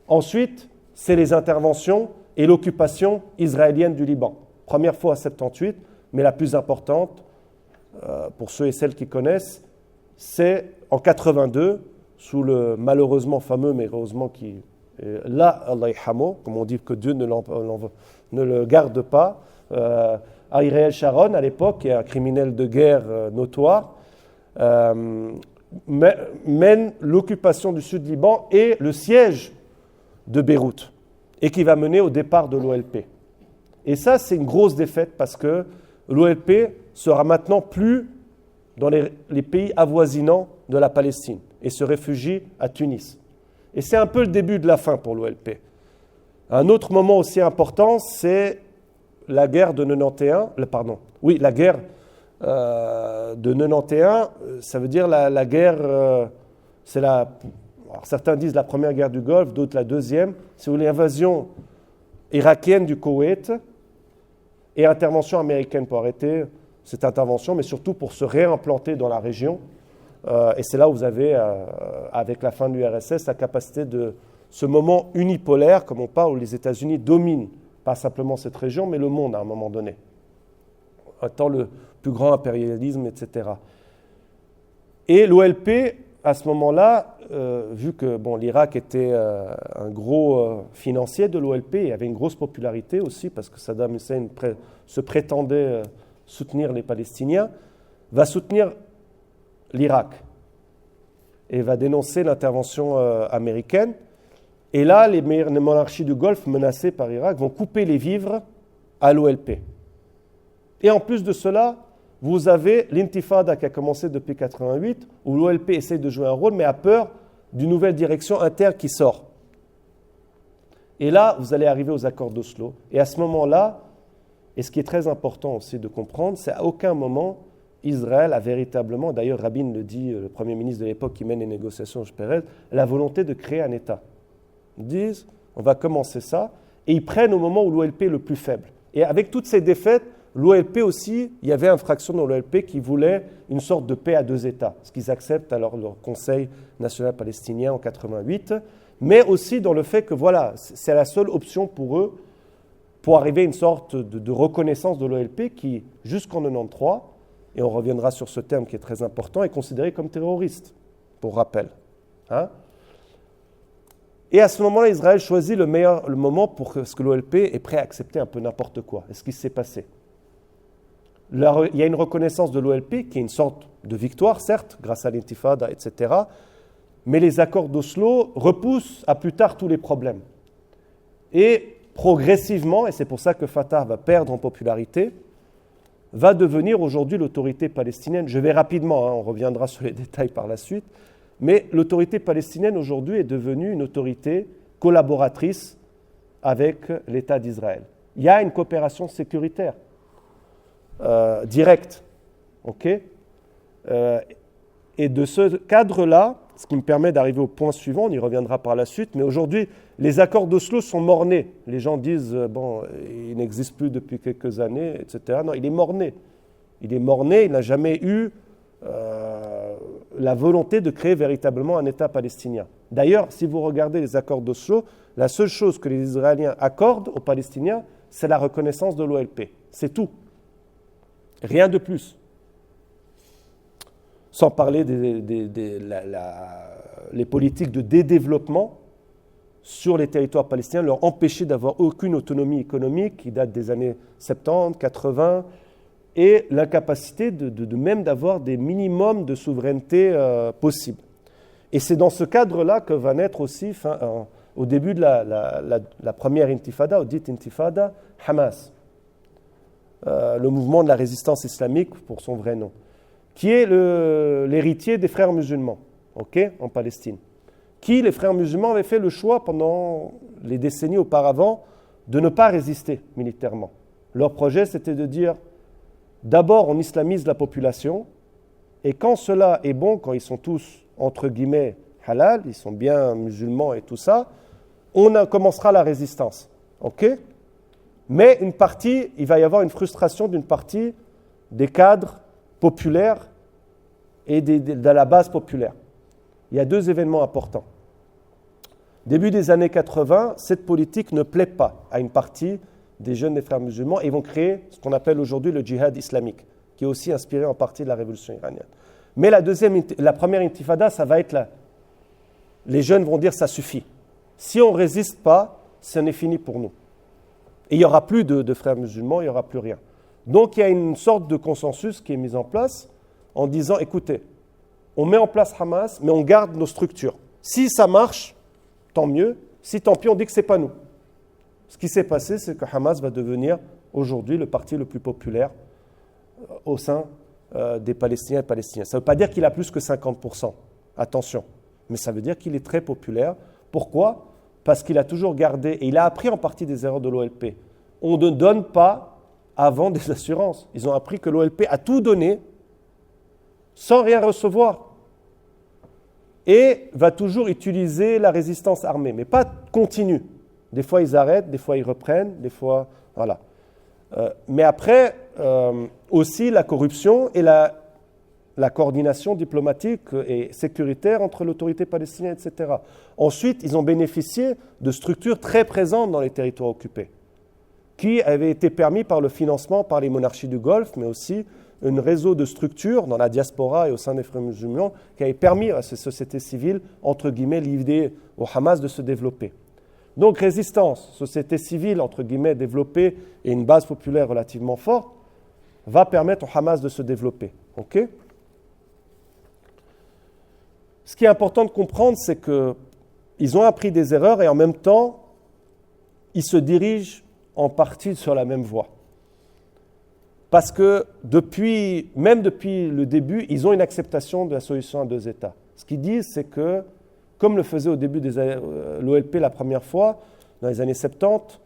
Ensuite, c'est les interventions et l'occupation israélienne du Liban. Première fois à 78, mais la plus importante, pour ceux et celles qui connaissent, c'est en 82, sous le malheureusement fameux, mais heureusement qui là, Allah yahamo, comme on dit que Dieu ne le garde pas, Ariel Sharon, à l'époque, qui est un criminel de guerre notoire, mène l'occupation du sud Liban et le siège de Beyrouth, et qui va mener au départ de l'OLP. Et ça, c'est une grosse défaite parce que l'OLP sera maintenant plus dans les pays avoisinants de la Palestine et se réfugie à Tunis. Et c'est un peu le début de la fin pour l'OLP. Un autre moment aussi important, c'est la guerre de 91. La guerre de 91, ça veut dire la guerre, alors certains disent la première guerre du Golfe, d'autres la deuxième, c'est l'invasion irakienne du Koweït et intervention américaine pour arrêter cette intervention, mais surtout pour se réimplanter dans la région. Et c'est là où vous avez, avec la fin de l'URSS, la capacité de ce moment unipolaire, comme on parle, où les États-Unis dominent pas simplement cette région, mais le monde à un moment donné, étant le plus grand impérialisme, etc. Et l'OLP, à ce moment-là, vu que l'Irak était un gros financier de l'OLP, et avait une grosse popularité aussi, parce que Saddam Hussein se prétendait soutenir les Palestiniens, va soutenir l'Irak et va dénoncer l'intervention américaine. Et là, les monarchies du Golfe menacées par l'Irak vont couper les vivres à l'OLP. Et en plus de cela, vous avez l'intifada qui a commencé depuis 1988, où l'OLP essaie de jouer un rôle, mais a peur d'une nouvelle direction interne qui sort. Et là, vous allez arriver aux accords d'Oslo. Et à ce moment-là, et ce qui est très important aussi de comprendre, c'est à aucun moment Israël a véritablement, d'ailleurs Rabin le dit, le Premier ministre de l'époque qui mène les négociations, Pérez, la volonté de créer un État. Ils disent, on va commencer ça, et ils prennent au moment où l'OLP est le plus faible. Et avec toutes ces défaites, l'OLP aussi, il y avait une fraction dans l'OLP qui voulait une sorte de paix à deux États, ce qu'ils acceptent alors leur Conseil national palestinien en 1988, mais aussi dans le fait que voilà, c'est la seule option pour eux pour arriver à une sorte de reconnaissance de l'OLP qui, jusqu'en 1993, et on reviendra sur ce terme qui est très important, est considéré comme terroriste, pour rappel. Hein? Et à ce moment-là, Israël choisit le moment pour que l'OLP est prêt à accepter un peu n'importe quoi. Et ce qui s'est passé. Il y a une reconnaissance de l'OLP qui est une sorte de victoire, certes, grâce à l'intifada, etc. Mais les accords d'Oslo repoussent à plus tard tous les problèmes. Et progressivement, et c'est pour ça que Fatah va perdre en popularité, va devenir aujourd'hui l'autorité palestinienne. Je vais rapidement, on reviendra sur les détails par la suite, mais l'autorité palestinienne aujourd'hui est devenue une autorité collaboratrice avec l'État d'Israël. Il y a une coopération sécuritaire directe, ok et de ce cadre-là, ce qui me permet d'arriver au point suivant, on y reviendra par la suite, mais aujourd'hui, les accords d'Oslo sont mornés. Les gens disent, bon, il n'existe plus depuis quelques années, etc. Non, il est morné. Il est morné, il n'a jamais eu la volonté de créer véritablement un État palestinien. D'ailleurs, si vous regardez les accords d'Oslo, la seule chose que les Israéliens accordent aux Palestiniens, c'est la reconnaissance de l'OLP. C'est tout. Rien de plus. Sans parler les politiques de développement sur les territoires palestiniens, leur empêcher d'avoir aucune autonomie économique qui date des années 70, 80, et l'incapacité de même d'avoir des minimums de souveraineté possibles. Et c'est dans ce cadre-là que va naître aussi, au début de la première intifada, ou dite intifada, Hamas, le mouvement de la résistance islamique pour son vrai nom, qui est l'héritier des frères musulmans, en Palestine, qui, les frères musulmans, avaient fait le choix pendant les décennies auparavant de ne pas résister militairement. Leur projet, c'était de dire, d'abord, on islamise la population, et quand cela est bon, quand ils sont tous, entre guillemets, halal, ils sont bien musulmans et tout ça, on commencera la résistance. Mais une partie, il va y avoir une frustration d'une partie des cadres populaires et de la base populaire. Il y a deux événements importants. Début des années 80, cette politique ne plaît pas à une partie des jeunes des frères musulmans et ils vont créer ce qu'on appelle aujourd'hui le djihad islamique, qui est aussi inspiré en partie de la révolution iranienne. Mais la première intifada, ça va être les jeunes vont dire ça suffit. Si on ne résiste pas, ce n'est fini pour nous. Et il n'y aura plus de frères musulmans, il n'y aura plus rien. Donc il y a une sorte de consensus qui est mis en place en disant, écoutez, on met en place Hamas, mais on garde nos structures. Si ça marche, tant mieux. Si tant pis, on dit que ce n'est pas nous. Ce qui s'est passé, c'est que Hamas va devenir aujourd'hui le parti le plus populaire au sein des Palestiniens et Palestiniennes. Ça ne veut pas dire qu'il a plus que 50%, attention, mais ça veut dire qu'il est très populaire. Pourquoi ? Parce qu'il a toujours gardé, et il a appris en partie des erreurs de l'OLP. On ne donne pas avant des assurances. Ils ont appris que l'OLP a tout donné sans rien recevoir. Et va toujours utiliser la résistance armée, mais pas continue. Des fois, ils arrêtent, des fois, ils reprennent, des fois... Voilà. Mais après, aussi la corruption et la coordination diplomatique et sécuritaire entre l'autorité palestinienne, etc. Ensuite, ils ont bénéficié de structures très présentes dans les territoires occupés, qui avaient été permis par le financement par les monarchies du Golfe, mais aussi un réseau de structures dans la diaspora et au sein des frères musulmans qui avait permis à ces sociétés civiles, entre guillemets, livrées au Hamas de se développer. Donc résistance, société civile, entre guillemets, développée et une base populaire relativement forte, va permettre au Hamas de se développer. Ce qui est important de comprendre, c'est qu'ils ont appris des erreurs et en même temps, ils se dirigent en partie sur la même voie. Parce que même depuis le début, ils ont une acceptation de la solution à deux États. Ce qu'ils disent, c'est que, comme le faisait au début l'OLP la première fois, dans les années 70,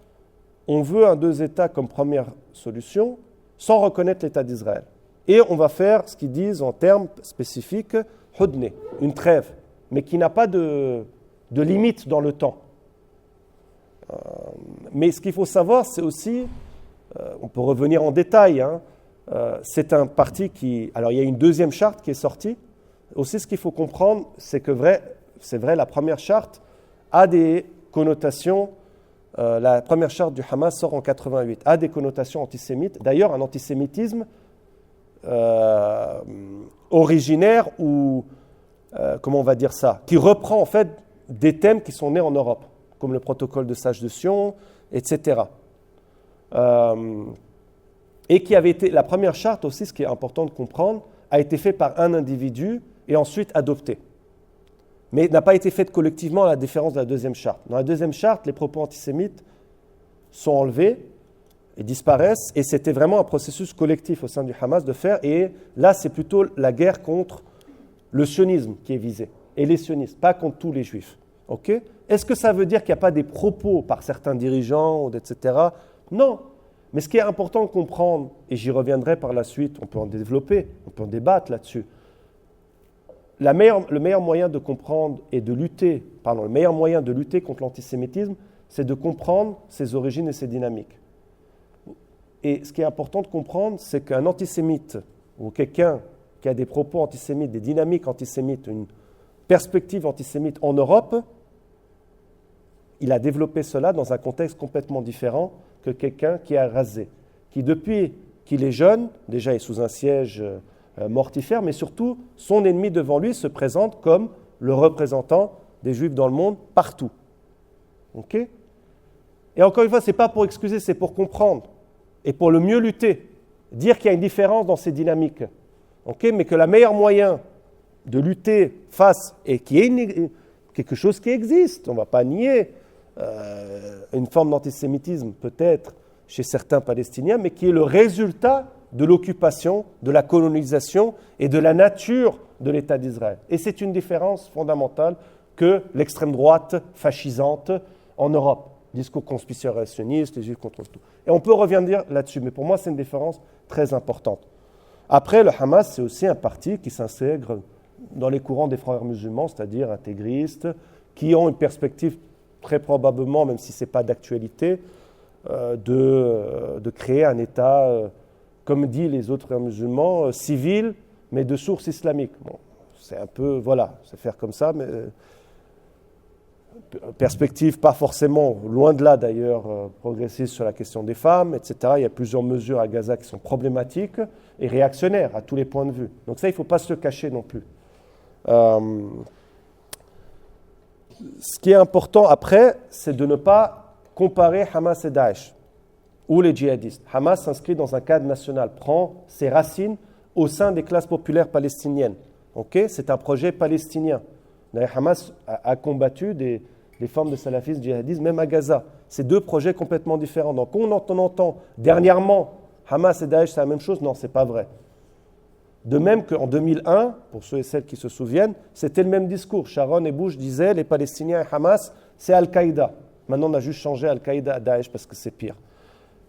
on veut un deux États comme première solution, sans reconnaître l'État d'Israël. Et on va faire ce qu'ils disent en termes spécifiques, hudne, une trêve, mais qui n'a pas de limite dans le temps. Mais ce qu'il faut savoir, c'est aussi, on peut revenir en détail, c'est un parti qui... Alors il y a une deuxième charte qui est sortie. Aussi ce qu'il faut comprendre, c'est que c'est vrai, la première charte a des connotations, la première charte du Hamas sort en 88, a des connotations antisémites. D'ailleurs, un antisémitisme originaire ou, comment on va dire ça, qui reprend en fait des thèmes qui sont nés en Europe, comme le protocole de Sage de Sion, etc. Et qui avait été, la première charte aussi, ce qui est important de comprendre, a été faite par un individu et ensuite adoptée. Mais n'a pas été faite collectivement à la différence de la deuxième charte. Dans la deuxième charte, les propos antisémites sont enlevés et disparaissent, et c'était vraiment un processus collectif au sein du Hamas de faire, et là c'est plutôt la guerre contre le sionisme qui est visé, et les sionistes, pas contre tous les juifs. Okay? Est-ce que ça veut dire qu'il n'y a pas des propos par certains dirigeants, etc. Non. Mais ce qui est important de comprendre, et j'y reviendrai par la suite, on peut en développer, on peut en débattre là-dessus, le meilleur moyen de comprendre et de lutter, le meilleur moyen de lutter contre l'antisémitisme, c'est de comprendre ses origines et ses dynamiques. Et ce qui est important de comprendre, c'est qu'un antisémite ou quelqu'un qui a des propos antisémites, des dynamiques antisémites, une perspective antisémite en Europe, il a développé cela dans un contexte complètement différent que quelqu'un qui a rasé, qui depuis qu'il est jeune, déjà est sous un siège mortifère, mais surtout son ennemi devant lui se présente comme le représentant des Juifs dans le monde partout. Okay? Et encore une fois, ce n'est pas pour excuser, c'est pour comprendre et pour le mieux lutter, dire qu'il y a une différence dans ces dynamiques, okay? Mais que le meilleur moyen de lutter face, et qui est quelque chose qui existe, on ne va pas nier, une forme d'antisémitisme peut-être chez certains Palestiniens, mais qui est le résultat de l'occupation, de la colonisation et de la nature de l'État d'Israël. Et c'est une différence fondamentale que l'extrême droite fascisante en Europe. Discours conspirationniste, les Juifs contre tout. Et on peut revenir là-dessus, mais pour moi c'est une différence très importante. Après, le Hamas, c'est aussi un parti qui s'intègre dans les courants des frères musulmans, c'est-à-dire intégristes, qui ont une perspective très probablement, même si ce n'est pas d'actualité, de créer un État, comme disent les autres frères musulmans, civil, mais de source islamique. Bon, c'est un peu, voilà, c'est faire comme ça, mais perspective pas forcément, loin de là d'ailleurs, progressiste sur la question des femmes, etc. Il y a plusieurs mesures à Gaza qui sont problématiques et réactionnaires à tous les points de vue. Donc ça, il ne faut pas se le cacher non plus. Ce qui est important après, c'est de ne pas comparer Hamas et Daesh ou les djihadistes. Hamas s'inscrit dans un cadre national, prend ses racines au sein des classes populaires palestiniennes. Okay? C'est un projet palestinien. D'ailleurs, Hamas a combattu des formes de salafisme djihadistes, même à Gaza. C'est deux projets complètement différents. Donc, on entend dernièrement Hamas et Daesh, c'est la même chose. Non, ce n'est pas vrai. De même qu'en 2001, pour ceux et celles qui se souviennent, c'était le même discours. Sharon et Bush disaient les Palestiniens et Hamas, c'est Al-Qaïda. Maintenant, on a juste changé Al-Qaïda à Daesh parce que c'est pire.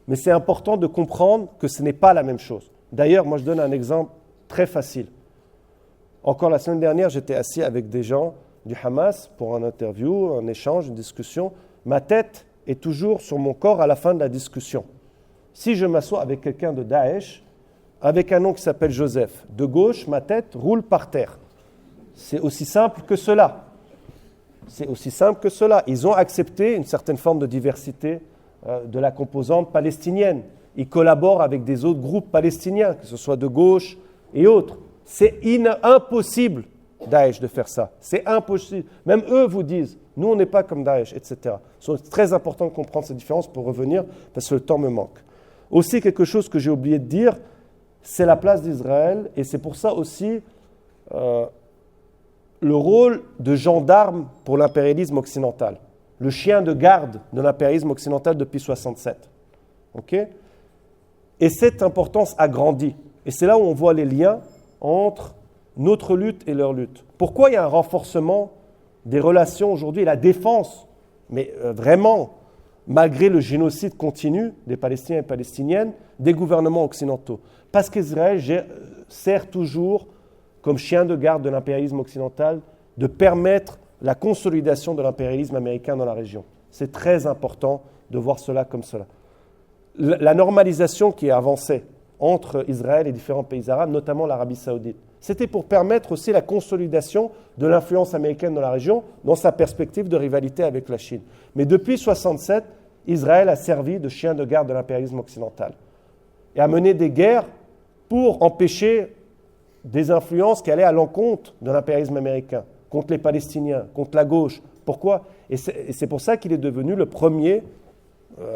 Mais c'est important de comprendre que ce n'est pas la même chose. D'ailleurs, moi, je donne un exemple très facile. Encore la semaine dernière, j'étais assis avec des gens du Hamas pour un interview, un échange, une discussion. Ma tête est toujours sur mon corps à la fin de la discussion. Si je m'assois avec quelqu'un de Daesh, avec un nom qui s'appelle Joseph, de gauche, ma tête roule par terre. C'est aussi simple que cela. C'est aussi simple que cela. Ils ont accepté une certaine forme de diversité de la composante palestinienne. Ils collaborent avec des autres groupes palestiniens, que ce soit de gauche et autres. C'est impossible, Daesh, de faire ça. C'est impossible. Même eux vous disent, nous, on n'est pas comme Daesh, etc. C'est très important de comprendre ces différences pour revenir, parce que le temps me manque. Aussi, quelque chose que j'ai oublié de dire, c'est la place d'Israël, et c'est pour ça aussi le rôle de gendarme pour l'impérialisme occidental. Le chien de garde de l'impérialisme occidental depuis 1967. Okay? Et cette importance a grandi. Et c'est là où on voit les liens entre notre lutte et leur lutte. Pourquoi il y a un renforcement des relations aujourd'hui et la défense, mais vraiment malgré le génocide continu des Palestiniens et Palestiniennes, des gouvernements occidentaux. Parce qu'Israël sert toujours comme chien de garde de l'impérialisme occidental de permettre la consolidation de l'impérialisme américain dans la région. C'est très important de voir cela comme cela. La normalisation qui avançait entre Israël et différents pays arabes, notamment l'Arabie saoudite, c'était pour permettre aussi la consolidation de l'influence américaine dans la région, dans sa perspective de rivalité avec la Chine. Mais depuis 1967, Israël a servi de chien de garde de l'impérialisme occidental et a mené des guerres pour empêcher des influences qui allaient à l'encontre de l'impérialisme américain, contre les Palestiniens, contre la gauche. Pourquoi ? Et c'est pour ça qu'il est devenu le premier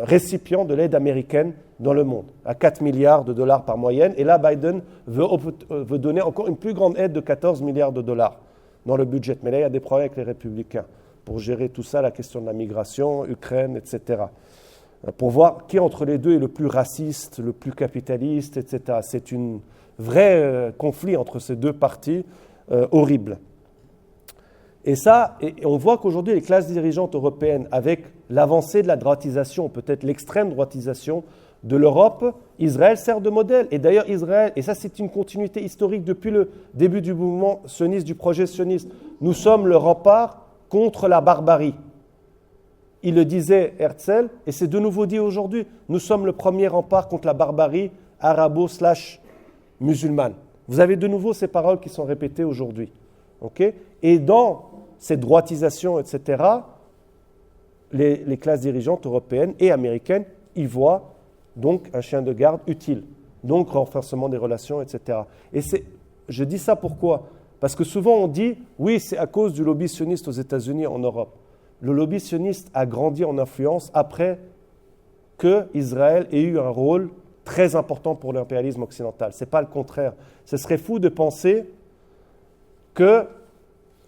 récipient de l'aide américaine dans le monde, à 4 milliards de dollars par moyenne. Et là, Biden veut donner encore une plus grande aide de 14 milliards de dollars dans le budget. Mais là, il y a des problèmes avec les républicains pour gérer tout ça, la question de la migration, Ukraine, etc. Pour voir qui entre les deux est le plus raciste, le plus capitaliste, etc. C'est un vrai conflit entre ces deux partis horrible. Et on voit qu'aujourd'hui, les classes dirigeantes européennes, avec l'avancée de la droitisation, peut-être l'extrême droitisation de l'Europe, Israël sert de modèle. Et d'ailleurs, Israël, et ça c'est une continuité historique depuis le début du mouvement sioniste, du projet sioniste, nous sommes le rempart contre la barbarie. Il le disait Herzl, et c'est de nouveau dit aujourd'hui, nous sommes le premier rempart contre la barbarie arabo-musulmane. Vous avez de nouveau ces paroles qui sont répétées aujourd'hui. Okay ? Et dans cette droitisation, etc., les classes dirigeantes européennes et américaines y voient donc un chien de garde utile, donc renforcement des relations, etc. Et je dis ça pourquoi ? Parce que souvent on dit, oui, c'est à cause du lobby sioniste aux États-Unis, en Europe. Le lobby sioniste a grandi en influence après que Israël ait eu un rôle très important pour l'impérialisme occidental. Ce n'est pas le contraire. Ce serait fou de penser que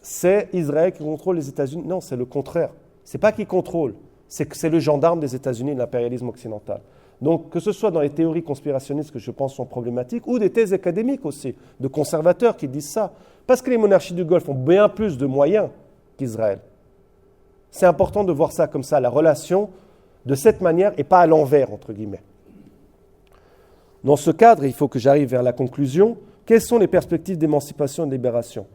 c'est Israël qui contrôle les États-Unis. Non, c'est le contraire. Ce n'est pas qu'il contrôle, c'est que c'est le gendarme des États-Unis de l'impérialisme occidental. Donc, que ce soit dans les théories conspirationnistes que je pense sont problématiques, ou des thèses académiques aussi, de conservateurs qui disent ça. Parce que les monarchies du Golfe ont bien plus de moyens qu'Israël. C'est important de voir ça comme ça, la relation de cette manière et pas à l'envers, entre guillemets. Dans ce cadre, il faut que j'arrive vers la conclusion. Quelles sont les perspectives d'émancipation et de libération ?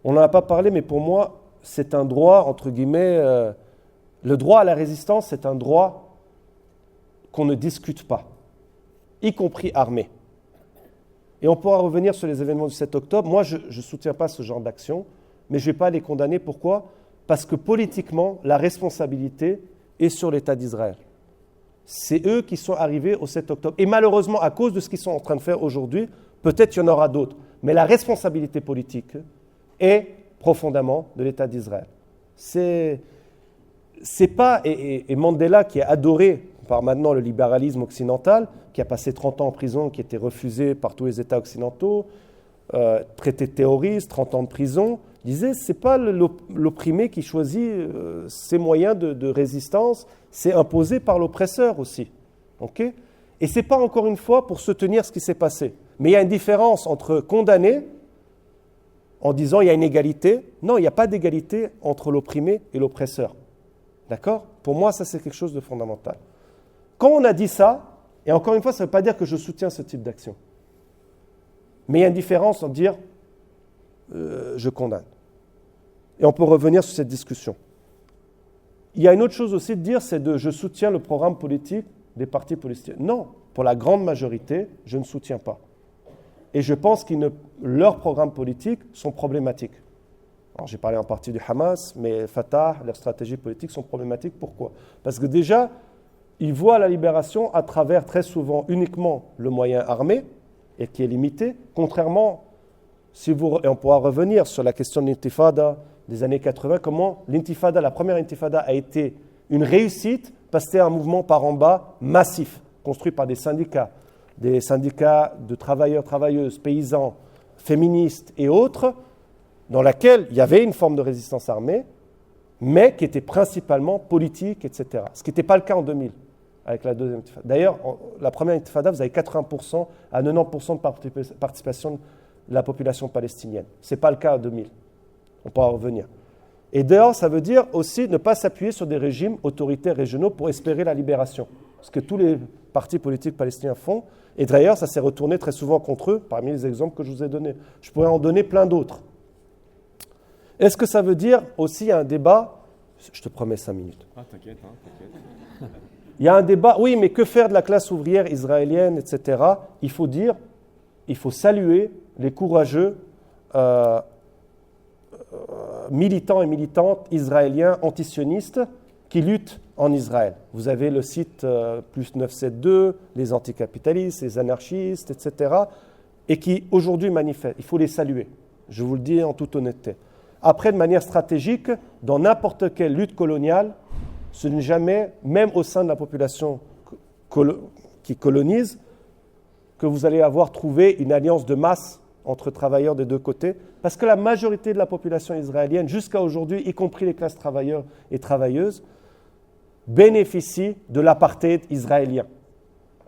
On n'en a pas parlé, mais pour moi, c'est un droit, entre guillemets, le droit à la résistance, c'est un droit qu'on ne discute pas, y compris armé. Et on pourra revenir sur les événements du 7 octobre. Moi, je ne soutiens pas ce genre d'action, mais je ne vais pas les condamner. Pourquoi ? Parce que politiquement, la responsabilité est sur l'État d'Israël. C'est eux qui sont arrivés au 7 octobre. Et malheureusement, à cause de ce qu'ils sont en train de faire aujourd'hui, peut-être qu'il y en aura d'autres. Mais la responsabilité politique est profondément de l'État d'Israël. C'est pas... Et Mandela, qui est adoré par maintenant le libéralisme occidental, qui a passé 30 ans en prison, qui était refusé par tous les États occidentaux, traité de terroriste, 30 ans de prison, disait c'est pas l'opprimé qui choisit ses moyens de résistance, c'est imposé par l'oppresseur aussi. Okay ? Et c'est pas encore une fois pour soutenir ce qui s'est passé. Mais il y a une différence entre condamner en disant il y a une égalité. Non, il n'y a pas d'égalité entre l'opprimé et l'oppresseur. D'accord ? Pour moi, ça c'est quelque chose de fondamental. Quand on a dit ça, et encore une fois, ça ne veut pas dire que je soutiens ce type d'action. Mais il y a une différence en dire je condamne. Et on peut revenir sur cette discussion. Il y a une autre chose aussi de dire, c'est je soutiens le programme politique des partis politiques. Non, pour la grande majorité, je ne soutiens pas. Et je pense que leurs programmes politiques sont problématiques. Alors j'ai parlé en partie du Hamas, mais Fatah, leurs stratégies politiques sont problématiques. Pourquoi ? Parce que déjà, ils voient la libération à travers très souvent uniquement le moyen armé, et qui est limité, contrairement, et on pourra revenir sur la question de l'intifada des années 80, comment l'intifada, la première intifada a été une réussite parce que c'était un mouvement par en bas massif, construit par des syndicats de travailleurs, travailleuses, paysans, féministes et autres, dans laquelle il y avait une forme de résistance armée, mais qui était principalement politique, etc. Ce qui n'était pas le cas en 2000. Avec la deuxième intifada. D'ailleurs, la première intifada, vous avez 80% à 90% de participation de la population palestinienne. Ce n'est pas le cas en 2000. On pourra revenir. Et d'ailleurs, ça veut dire aussi ne pas s'appuyer sur des régimes autoritaires régionaux pour espérer la libération. Ce que tous les partis politiques palestiniens font. Et d'ailleurs, ça s'est retourné très souvent contre eux, parmi les exemples que je vous ai donnés. Je pourrais en donner plein d'autres. Est-ce que ça veut dire aussi un débat? Je te promets 5 minutes. Ah, t'inquiète. Il y a un débat, oui, mais que faire de la classe ouvrière israélienne, etc. Il faut saluer les courageux militants et militantes israéliens antisionistes qui luttent en Israël. Vous avez le site plus 972, les anticapitalistes, les anarchistes, etc. et qui aujourd'hui manifestent. Il faut les saluer, je vous le dis en toute honnêteté. Après, de manière stratégique, dans n'importe quelle lutte coloniale, ce n'est jamais, même au sein de la population qui colonise, que vous allez avoir trouvé une alliance de masse entre travailleurs des deux côtés, parce que la majorité de la population israélienne, jusqu'à aujourd'hui, y compris les classes travailleurs et travailleuses, bénéficie de l'apartheid israélien.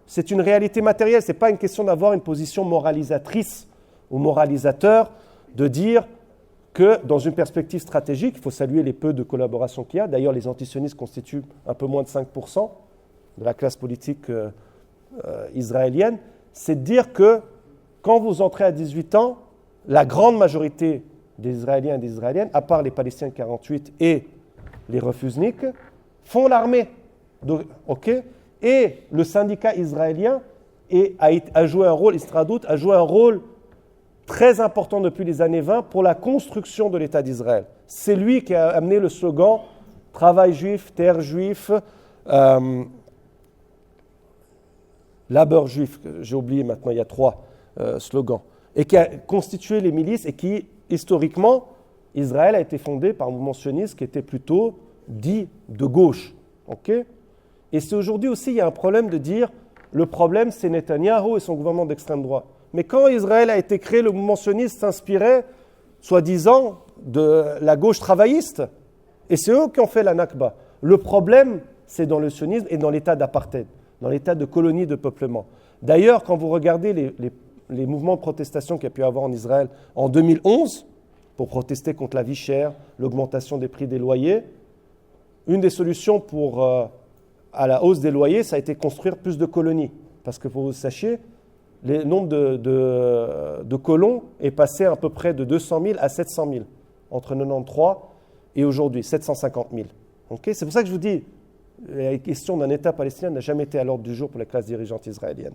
C'est une réalité matérielle, ce n'est pas une question d'avoir une position moralisatrice ou moralisateur, de dire que dans une perspective stratégique, il faut saluer les peu de collaboration qu'il y a. D'ailleurs, les antisionistes constituent un peu moins de 5% de la classe politique israélienne. C'est de dire que quand vous entrez à 18 ans, la grande majorité des Israéliens et des Israéliennes, à part les Palestiniens de 48 et les refusniks, font l'armée. Okay. Et le syndicat israélien a joué un rôle, Istradout a joué un rôle très important depuis les années 20 pour la construction de l'État d'Israël. C'est lui qui a amené le slogan « Travail juif, terre juif », labeur juif, j'ai oublié maintenant, il y a 3 slogans, et qui a constitué les milices et qui, historiquement, Israël a été fondé par un mouvement sioniste qui était plutôt dit de gauche. Okay. Et c'est aujourd'hui aussi, il y a un problème de dire, le problème c'est Netanyahou et son gouvernement d'extrême droite. Mais quand Israël a été créé, le mouvement sioniste s'inspirait, soi-disant, de la gauche travailliste. Et c'est eux qui ont fait la Nakba. Le problème, c'est dans le sionisme et dans l'état d'apartheid, dans l'état de colonie de peuplement. D'ailleurs, quand vous regardez les mouvements de protestation qu'il y a pu avoir en Israël en 2011, pour protester contre la vie chère, l'augmentation des prix des loyers, une des solutions à la hausse des loyers, ça a été construire plus de colonies. Parce que, pour que vous sachiez, le nombre de colons est passé à peu près de 200 000 à 700 000, entre 1993 et aujourd'hui, 750 000. Okay. C'est pour ça que je vous dis, la question d'un État palestinien n'a jamais été à l'ordre du jour pour la classe dirigeante israélienne.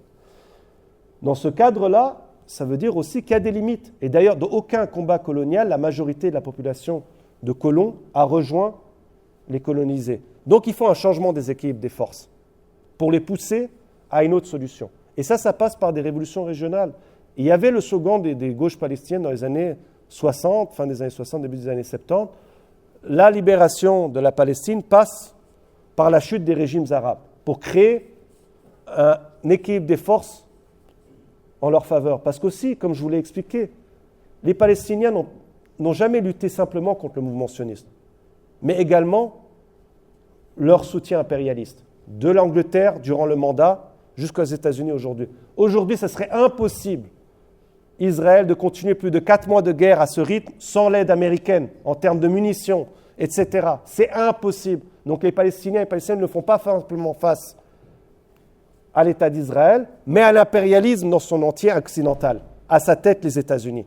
Dans ce cadre-là, ça veut dire aussi qu'il y a des limites. Et d'ailleurs, dans aucun combat colonial, la majorité de la population de colons a rejoint les colonisés. Donc il faut un changement des équilibres des forces pour les pousser à une autre solution. Et ça passe par des révolutions régionales. Il y avait le slogan des gauches palestiniennes dans les années 60, fin des années 60, début des années 70. La libération de la Palestine passe par la chute des régimes arabes pour créer un équilibre des forces en leur faveur. Parce qu'aussi, comme je vous l'ai expliqué, les Palestiniens n'ont jamais lutté simplement contre le mouvement sioniste, mais également leur soutien impérialiste, de l'Angleterre durant le mandat jusqu'aux États-Unis aujourd'hui. Aujourd'hui, ce serait impossible, Israël, de continuer plus de 4 mois de guerre à ce rythme sans l'aide américaine en termes de munitions, etc. C'est impossible. Donc les Palestiniens et les Palestiniennes ne font pas simplement face à l'État d'Israël, mais à l'impérialisme dans son entier occidental, à sa tête les États-Unis.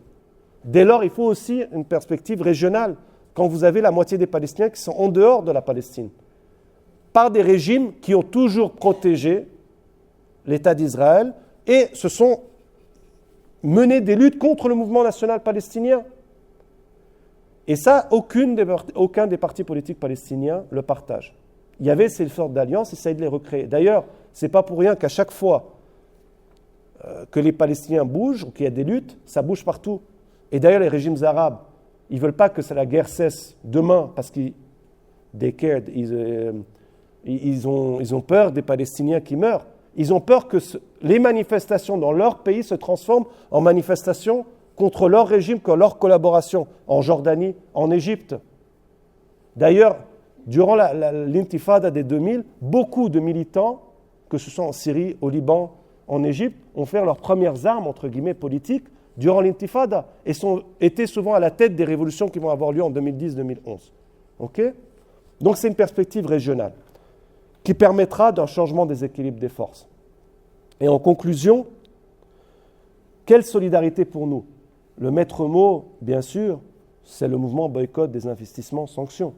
Dès lors, il faut aussi une perspective régionale, quand vous avez la moitié des Palestiniens qui sont en dehors de la Palestine, par des régimes qui ont toujours protégé l'État d'Israël et se sont menés des luttes contre le mouvement national palestinien. Et ça, aucun des partis politiques palestiniens le partage. Il y avait ces sortes d'alliances, ils essayaient de les recréer. D'ailleurs, ce n'est pas pour rien qu'à chaque fois que les Palestiniens bougent ou qu'il y a des luttes, ça bouge partout. Et d'ailleurs, les régimes arabes, ils ne veulent pas que la guerre cesse demain parce qu'ils ont peur des Palestiniens qui meurent. Ils ont peur que les manifestations dans leur pays se transforment en manifestations contre leur régime, contre leur collaboration, en Jordanie, en Égypte. D'ailleurs, durant l'intifada des 2000, beaucoup de militants, que ce soit en Syrie, au Liban, en Égypte, ont fait leurs premières armes, entre guillemets, politiques, durant l'intifada, et étaient souvent à la tête des révolutions qui vont avoir lieu en 2010-2011. Okay ? Donc c'est une perspective régionale qui permettra d'un changement des équilibres des forces. Et en conclusion, quelle solidarité pour nous ? Le maître mot, bien sûr, c'est le mouvement boycott des investissements sanctions.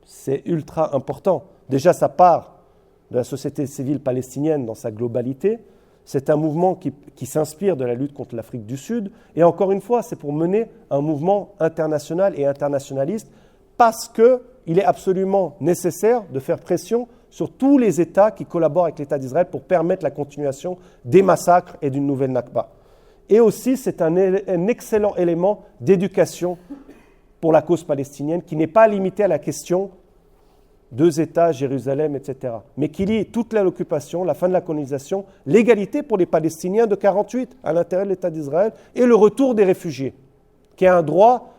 C'est ultra important. Déjà, ça part de la société civile palestinienne dans sa globalité. C'est un mouvement qui s'inspire de la lutte contre l'Afrique du Sud. Et encore une fois, c'est pour mener un mouvement international et internationaliste parce qu'il est absolument nécessaire de faire pression sur tous les États qui collaborent avec l'État d'Israël pour permettre la continuation des massacres et d'une nouvelle Nakba. Et aussi, c'est un excellent élément d'éducation pour la cause palestinienne qui n'est pas limité à la question 2 États, Jérusalem, etc. Mais qui lie toute l'occupation, la fin de la colonisation, l'égalité pour les Palestiniens de 1948 à l'intérieur de l'État d'Israël et le retour des réfugiés, qui est un droit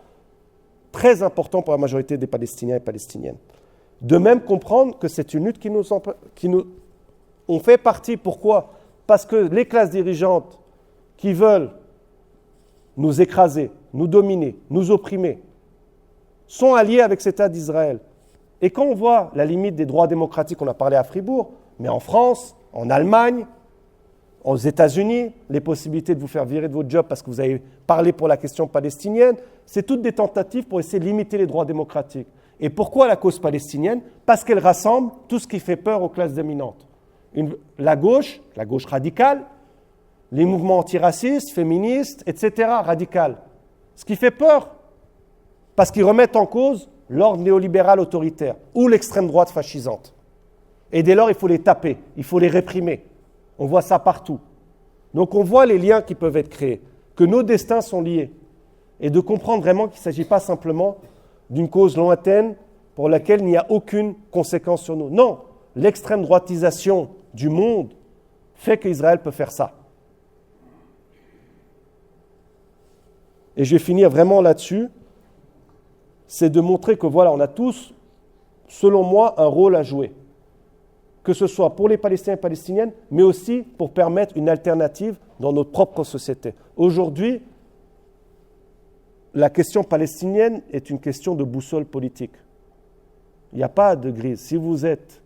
très important pour la majorité des Palestiniens et Palestiniennes. De même comprendre que c'est une lutte qui nous on fait partie. Pourquoi ? Parce que les classes dirigeantes qui veulent nous écraser, nous dominer, nous opprimer, sont alliés avec cet État d'Israël. Et quand on voit la limite des droits démocratiques, on a parlé à Fribourg, mais en France, en Allemagne, aux États-Unis, les possibilités de vous faire virer de votre job parce que vous avez parlé pour la question palestinienne, c'est toutes des tentatives pour essayer de limiter les droits démocratiques. Et pourquoi la cause palestinienne ? Parce qu'elle rassemble tout ce qui fait peur aux classes dominantes. La gauche radicale, les mouvements antiracistes, féministes, etc., radicales. Ce qui fait peur, parce qu'ils remettent en cause l'ordre néolibéral autoritaire ou l'extrême droite fascisante. Et dès lors, il faut les taper, il faut les réprimer. On voit ça partout. Donc on voit les liens qui peuvent être créés, que nos destins sont liés. Et de comprendre vraiment qu'il ne s'agit pas simplement d'une cause lointaine pour laquelle il n'y a aucune conséquence sur nous. Non, l'extrême droitisation du monde fait qu'Israël peut faire ça. Et je vais finir vraiment là-dessus, c'est de montrer que voilà, on a tous, selon moi, un rôle à jouer. Que ce soit pour les Palestiniens et Palestiniennes, mais aussi pour permettre une alternative dans notre propre société. Aujourd'hui, la question palestinienne est une question de boussole politique. Il n'y a pas de grise. Si vous êtes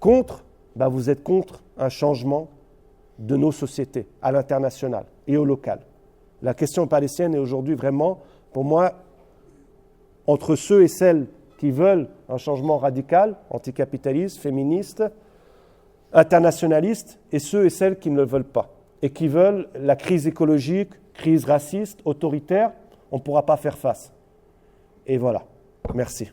contre, vous êtes contre un changement de nos sociétés à l'international et au local. La question palestinienne est aujourd'hui vraiment, pour moi, entre ceux et celles qui veulent un changement radical, anticapitaliste, féministe, internationaliste, et ceux et celles qui ne le veulent pas, et qui veulent la crise écologique, crise raciste, autoritaire, on ne pourra pas faire face. Et voilà. Merci.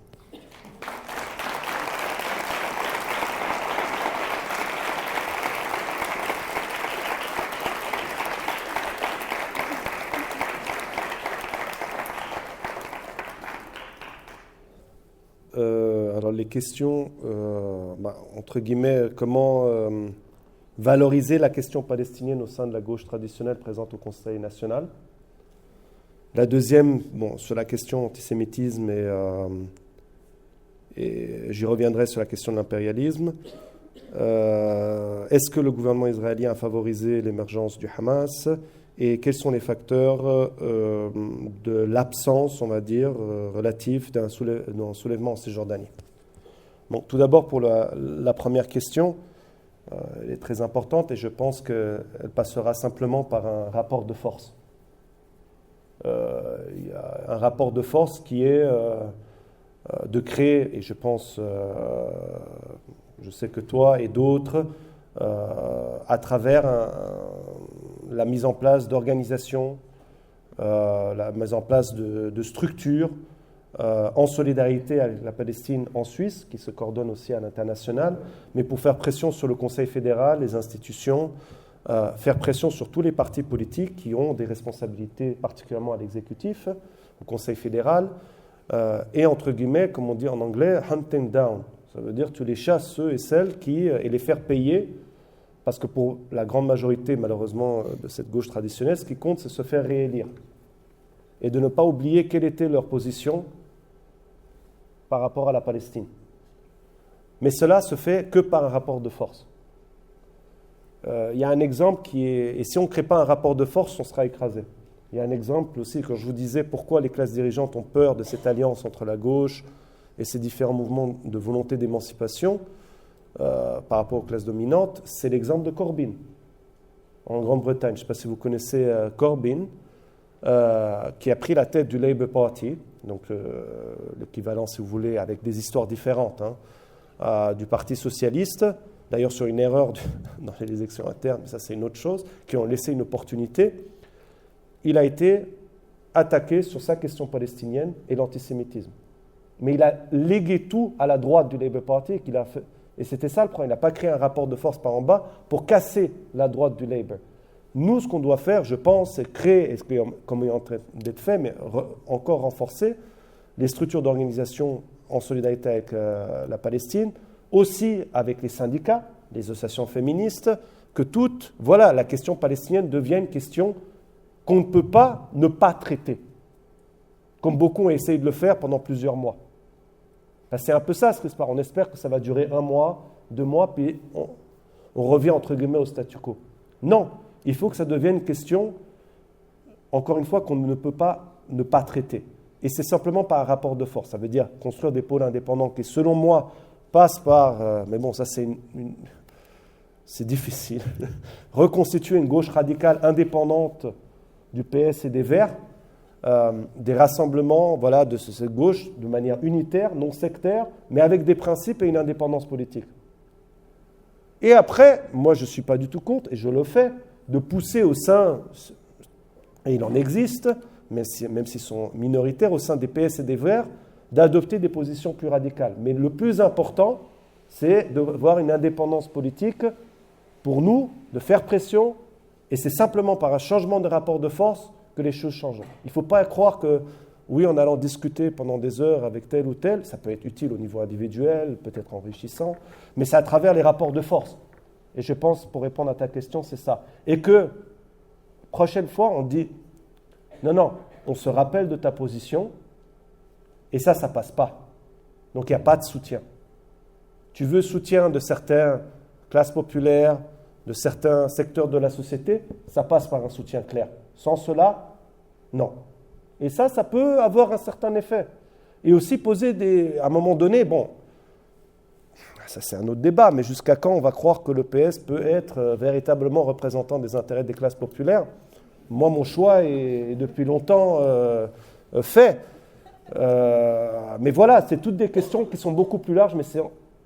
Alors les questions, entre guillemets, comment valoriser la question palestinienne au sein de la gauche traditionnelle présente au Conseil national. La deuxième, sur la question antisémitisme, et j'y reviendrai sur la question de l'impérialisme. Est-ce que le gouvernement israélien a favorisé l'émergence du Hamas ? Et quels sont les facteurs de l'absence, on va dire, relative d'un soulèvement en Cisjordanie ? Bon, tout d'abord, pour la première question, elle est très importante et je pense qu'elle passera simplement par un rapport de force. Il y a un rapport de force qui est de créer, et je pense, je sais que toi et d'autres, à travers la mise en place d'organisations, la mise en place de structures, en solidarité avec la Palestine en Suisse, qui se coordonne aussi à l'international, mais pour faire pression sur le Conseil fédéral, les institutions, faire pression sur tous les partis politiques qui ont des responsabilités, particulièrement à l'exécutif, au Conseil fédéral, et entre guillemets, comme on dit en anglais, hunting down. Ça veut dire tu les chasses, ceux et celles et les faire payer, parce que pour la grande majorité, malheureusement, de cette gauche traditionnelle, ce qui compte, c'est se faire réélire. Et de ne pas oublier quelle était leur position par rapport à la Palestine. Mais cela se fait que par un rapport de force. Il y a un exemple qui est, et si on ne crée pas un rapport de force, on sera écrasé. Il y a un exemple aussi, quand je vous disais pourquoi les classes dirigeantes ont peur de cette alliance entre la gauche et ces différents mouvements de volonté d'émancipation par rapport aux classes dominantes, c'est l'exemple de Corbyn en Grande-Bretagne. Je ne sais pas si vous connaissez Corbyn, qui a pris la tête du Labour Party, donc l'équivalent, si vous voulez, avec des histoires différentes, du Parti socialiste, d'ailleurs sur une erreur dans les élections internes, mais ça c'est une autre chose, qui ont laissé une opportunité. Il a été attaqué sur sa question palestinienne et l'antisémitisme. Mais il a légué tout à la droite du Labour Party, et c'était ça le problème. Il n'a pas créé un rapport de force par en bas pour casser la droite du Labour. Nous, ce qu'on doit faire, je pense, c'est créer, et comme il est en train d'être fait, mais encore renforcer les structures d'organisation en solidarité avec la Palestine, aussi avec les syndicats, les associations féministes, que la question palestinienne devienne une question qu'on ne peut pas ne pas traiter, comme beaucoup ont essayé de le faire pendant plusieurs mois. C'est un peu ça ce qui se passe. On espère que ça va durer 1 mois, 2 mois, puis on revient entre guillemets au statu quo. Non, il faut que ça devienne une question, encore une fois, qu'on ne peut pas ne pas traiter. Et c'est simplement par un rapport de force. Ça veut dire construire des pôles indépendants qui, selon moi, passent par... mais bon, ça c'est difficile. Reconstituer une gauche radicale indépendante du PS et des Verts, des rassemblements de cette gauche de manière unitaire, non sectaire, mais avec des principes et une indépendance politique. Et après, moi je ne suis pas du tout contre, et je le fais, de pousser au sein, et il en existe, même s'ils sont minoritaires, au sein des PS et des Verts, d'adopter des positions plus radicales. Mais le plus important, c'est de voir une indépendance politique pour nous, de faire pression, et c'est simplement par un changement de rapport de force que les choses changent. Il ne faut pas croire que, oui, en allant discuter pendant des heures avec tel ou tel, ça peut être utile au niveau individuel, peut-être enrichissant, mais c'est à travers les rapports de force. Et je pense, pour répondre à ta question, c'est ça. Et que, prochaine fois, on dit, non, on se rappelle de ta position, et ça ne passe pas. Donc, il n'y a pas de soutien. Tu veux soutien de certaines classes populaires, de certains secteurs de la société, ça passe par un soutien clair. Sans cela, non. Et ça peut avoir un certain effet. Et aussi poser à un moment donné, bon, ça c'est un autre débat, mais jusqu'à quand on va croire que le PS peut être véritablement représentant des intérêts des classes populaires? Moi, mon choix est depuis longtemps fait. Mais voilà, c'est toutes des questions qui sont beaucoup plus larges, mais c'est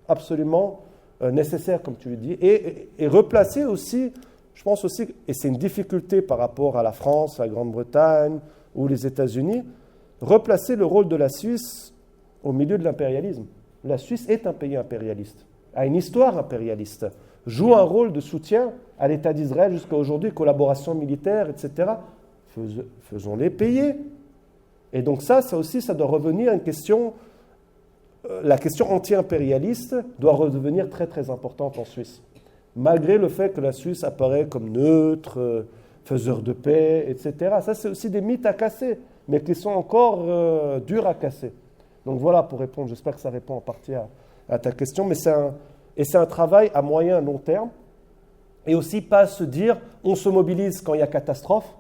absolument nécessaire, comme tu le dis. Et replacer aussi, je pense aussi, et c'est une difficulté par rapport à la France, la Grande-Bretagne ou les États-Unis, replacer le rôle de la Suisse au milieu de l'impérialisme. La Suisse est un pays impérialiste, a une histoire impérialiste, joue un rôle de soutien à l'État d'Israël jusqu'à aujourd'hui, collaboration militaire, etc. Faisons-les payer. Et donc ça aussi, ça doit revenir à une question, la question anti-impérialiste doit redevenir très très importante en Suisse. Malgré le fait que la Suisse apparaît comme neutre, faiseur de paix, etc. Ça, c'est aussi des mythes à casser, mais qui sont encore durs à casser. Donc voilà, pour répondre, j'espère que ça répond en partie à ta question, mais c'est un travail à moyen et long terme, et aussi pas se dire, on se mobilise quand il y a catastrophe,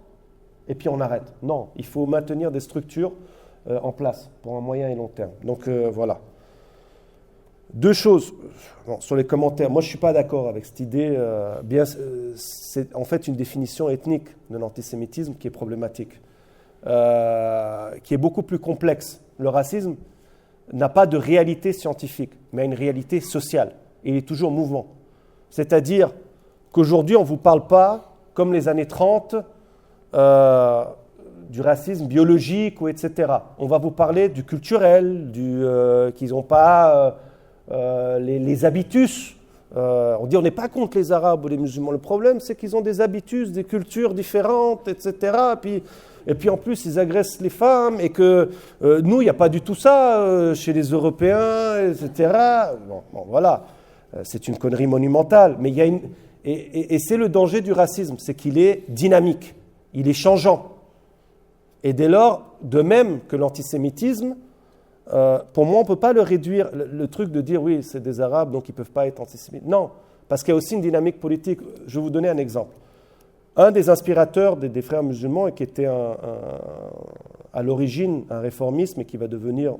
et puis on arrête. Non, il faut maintenir des structures en place pour un moyen et long terme. Donc voilà. 2 choses sur les commentaires. Moi, je ne suis pas d'accord avec cette idée. C'est en fait une définition ethnique de l'antisémitisme qui est problématique, qui est beaucoup plus complexe. Le racisme n'a pas de réalité scientifique, mais a une réalité sociale. Et il est toujours mouvant. C'est-à-dire qu'aujourd'hui, on ne vous parle pas, comme les années 30, du racisme biologique, ou etc. On va vous parler du culturel, qu'ils n'ont pas... les habitus. On dit on n'est pas contre les Arabes ou les musulmans. Le problème, c'est qu'ils ont des habitus, des cultures différentes, etc. Et puis en plus, ils agressent les femmes et que nous, il n'y a pas du tout ça chez les Européens, etc. Bon, voilà. C'est une connerie monumentale. Mais il y a et c'est le danger du racisme, c'est qu'il est dynamique, il est changeant. Et dès lors, de même que l'antisémitisme, pour moi, on ne peut pas le réduire, le truc de dire oui, c'est des Arabes, donc ils ne peuvent pas être antisémites. Non, parce qu'il y a aussi une dynamique politique. Je vais vous donner un exemple. un des inspirateurs des frères musulmans et qui était à l'origine un réformisme et qui va devenir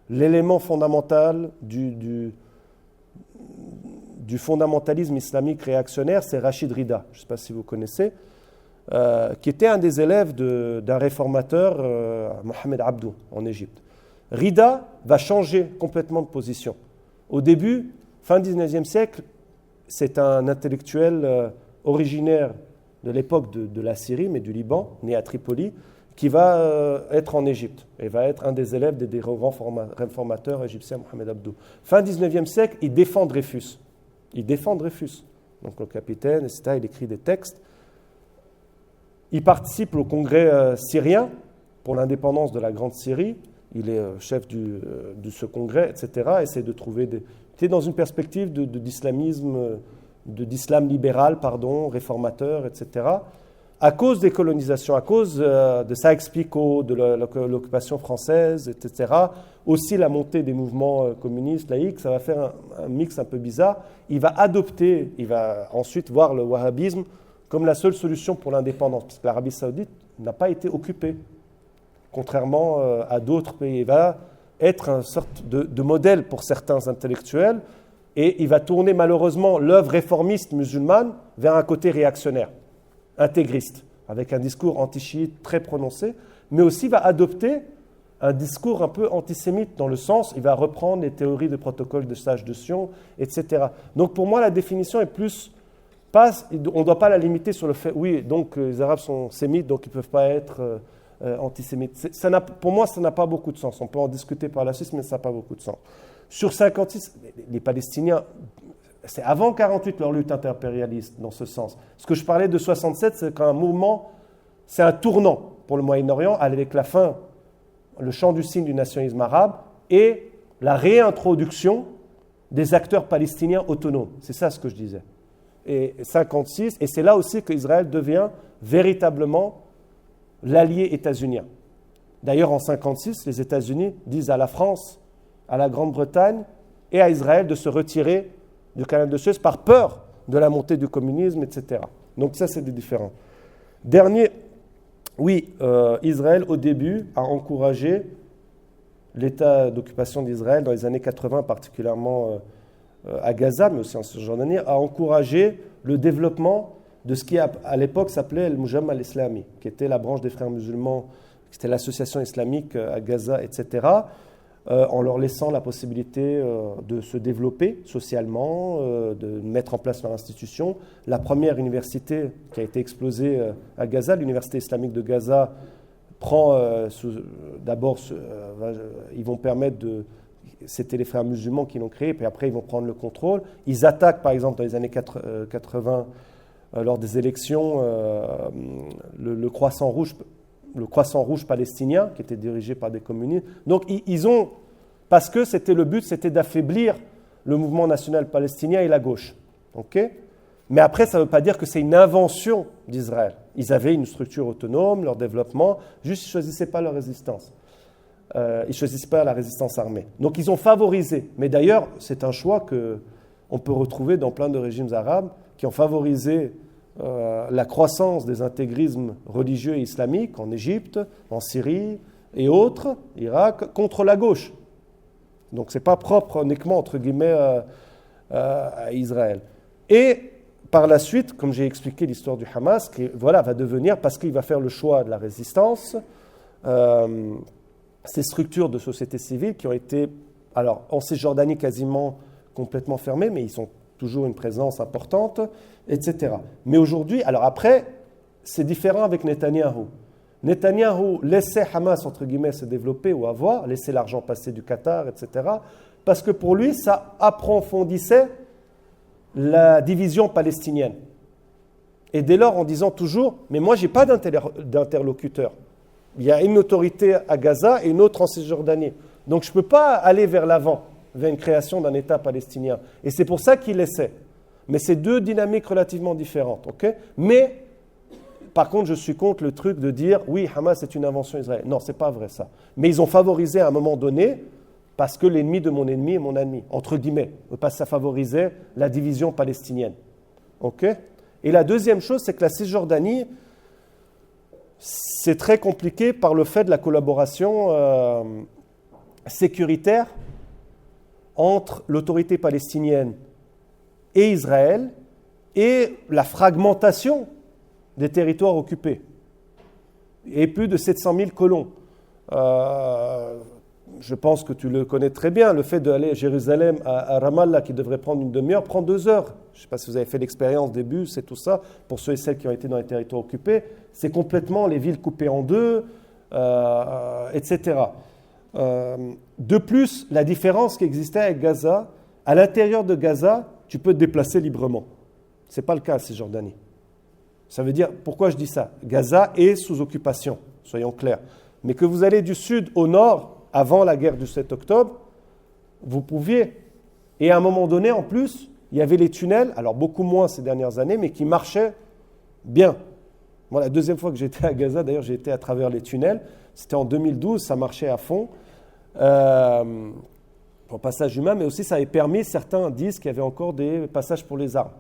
l'élément fondamental du fondamentalisme islamique réactionnaire, c'est Rachid Rida, je ne sais pas si vous connaissez, qui était un des élèves d'un réformateur, Mohamed Abdou, en Égypte. Rida va changer complètement de position. Au début, fin 19e siècle, c'est un intellectuel originaire de l'époque de la Syrie, mais du Liban, né à Tripoli, qui va être en Égypte et va être un des élèves des grands réformateurs égyptiens, Mohamed Abdou. Fin 19e siècle, il défend Dreyfus. Donc le capitaine, etc., il écrit des textes. Il participe au congrès syrien pour l'indépendance de la Grande Syrie. Il est chef de ce congrès, etc., essaie de trouver des... Il est dans une perspective d'islam libéral, réformateur, etc., à cause des colonisations, à cause de Sykes-Picot, de l'occupation française, etc., aussi la montée des mouvements communistes, laïcs, ça va faire un mix un peu bizarre. Il va ensuite voir le wahhabisme comme la seule solution pour l'indépendance, parce que l'Arabie saoudite n'a pas été occupée, contrairement à d'autres pays. Il va être une sorte de modèle pour certains intellectuels, et il va tourner malheureusement l'œuvre réformiste musulmane vers un côté réactionnaire, intégriste, avec un discours anti-chiite très prononcé, mais aussi va adopter un discours un peu antisémite dans le sens, il va reprendre les théories de protocole de Sage de Sion, etc. Donc pour moi, la définition est plus, on ne doit pas la limiter sur le fait, oui, donc les Arabes sont sémites, donc ils ne peuvent pas être antisémites. Pour moi, ça n'a pas beaucoup de sens. On peut en discuter par la suite, mais ça n'a pas beaucoup de sens. Sur 56, les Palestiniens, c'est avant 48 leur lutte interimpérialiste dans ce sens. Ce que je parlais de 67, c'est qu'un mouvement, c'est un tournant pour le Moyen-Orient avec la fin, le chant du cygne du nationalisme arabe et la réintroduction des acteurs palestiniens autonomes. C'est ça ce que je disais. Et 56, et c'est là aussi qu'Israël devient véritablement l'allié états-unien. D'ailleurs, en 56, les États-Unis disent à la France, à la Grande-Bretagne et à Israël de se retirer du canal de Suez par peur de la montée du communisme, etc. Donc ça, c'est des différents. Dernier, oui, Israël, au début, a encouragé l'État d'occupation d'Israël dans les années 80, particulièrement à Gaza, mais aussi en Cisjordanie, a encouragé le développement de ce qui, à l'époque, s'appelait le Mujamma al-Islami, qui était la branche des frères musulmans, c'était l'association islamique à Gaza, etc., en leur laissant la possibilité de se développer socialement, de mettre en place leur institution. La première université qui a été explosée à Gaza, l'université islamique de Gaza, prend d'abord, ils vont permettre de... C'était les frères musulmans qui l'ont créé, puis après ils vont prendre le contrôle. Ils attaquent, par exemple, dans les années 80, lors des élections, le Croissant Rouge palestinien, qui était dirigé par des communistes. Donc ils ont, parce que le but, c'était d'affaiblir le mouvement national palestinien et la gauche. Okay, mais après, ça ne veut pas dire que c'est une invention d'Israël. Ils avaient une structure autonome, leur développement, juste ils ne choisissaient pas leur résistance. Ils ne choisissaient pas la résistance armée. Donc ils ont favorisé. Mais d'ailleurs, c'est un choix qu'on peut retrouver dans plein de régimes arabes qui ont favorisé la croissance des intégrismes religieux et islamiques en Égypte, en Syrie et autres, Irak, contre la gauche. Donc ce n'est pas propre uniquement, entre guillemets, à Israël. Et par la suite, comme j'ai expliqué l'histoire du Hamas, qui va devenir, parce qu'il va faire le choix de la résistance, ces structures de société civile qui ont été, alors en Cisjordanie quasiment complètement fermées, mais ils ont toujours une présence importante, etc. Mais aujourd'hui, alors après, c'est différent avec Netanyahou. Netanyahou laissait Hamas, entre guillemets, se développer ou avoir, laissait l'argent passer du Qatar, etc., parce que pour lui, ça approfondissait la division palestinienne. Et dès lors, en disant toujours, mais moi, je n'ai pas d'interlocuteur. Il y a une autorité à Gaza et une autre en Cisjordanie. Donc, je ne peux pas aller vers l'avant, vers une création d'un État palestinien. Et c'est pour ça qu'il essaie. Mais c'est deux dynamiques relativement différentes. Okay, mais, par contre, je suis contre le truc de dire, oui, Hamas est une invention israélienne. Non, ce n'est pas vrai ça. Mais ils ont favorisé à un moment donné, parce que l'ennemi de mon ennemi est mon ennemi, entre guillemets. Parce que ça favorisait la division palestinienne. Okay, Et la deuxième chose, c'est que la Cisjordanie, c'est très compliqué par le fait de la collaboration sécuritaire entre l'autorité palestinienne et Israël et la fragmentation des territoires occupés. Et plus de 700 000 colons. Je pense que tu le connais très bien, le fait d'aller à Jérusalem, à Ramallah, qui devrait prendre une demi-heure, prend 2 heures. Je ne sais pas si vous avez fait l'expérience des bus et tout ça, pour ceux et celles qui ont été dans les territoires occupés. C'est complètement les villes coupées en deux, etc. De plus, la différence qui existait avec Gaza, à l'intérieur de Gaza, tu peux te déplacer librement. Ce n'est pas le cas à Cisjordanie. Ça veut dire, pourquoi je dis ça? Gaza est sous occupation, soyons clairs. Mais que vous allez du sud au nord, avant la guerre du 7 octobre, vous pouviez. Et à un moment donné, en plus, il y avait les tunnels, alors beaucoup moins ces dernières années, mais qui marchaient bien. Moi, la deuxième fois que j'étais à Gaza, d'ailleurs, j'ai été à travers les tunnels. C'était en 2012, ça marchait à fond. Pour passage humain, mais aussi ça avait permis, certains disent qu'il y avait encore des passages pour les armes.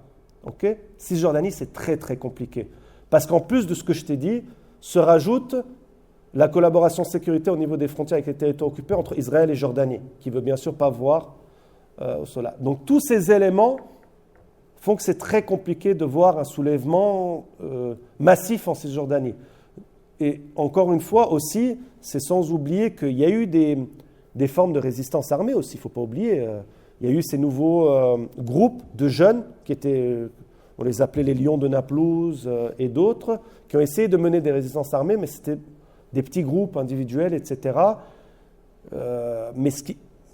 Okay? Cisjordanie, c'est très très compliqué. Parce qu'en plus de ce que je t'ai dit, se rajoute la collaboration sécuritaire au niveau des frontières avec les territoires occupés entre Israël et Jordanie, qui ne veut bien sûr pas voir cela. Donc tous ces éléments font que c'est très compliqué de voir un soulèvement massif en Cisjordanie. Et encore une fois aussi, c'est sans oublier qu'il y a eu des formes de résistance armée aussi, il ne faut pas oublier. Il y a eu ces nouveaux groupes de jeunes qui étaient, on les appelait les Lions de Naplouse et d'autres, qui ont essayé de mener des résistances armées, mais c'était des petits groupes individuels, etc. Mais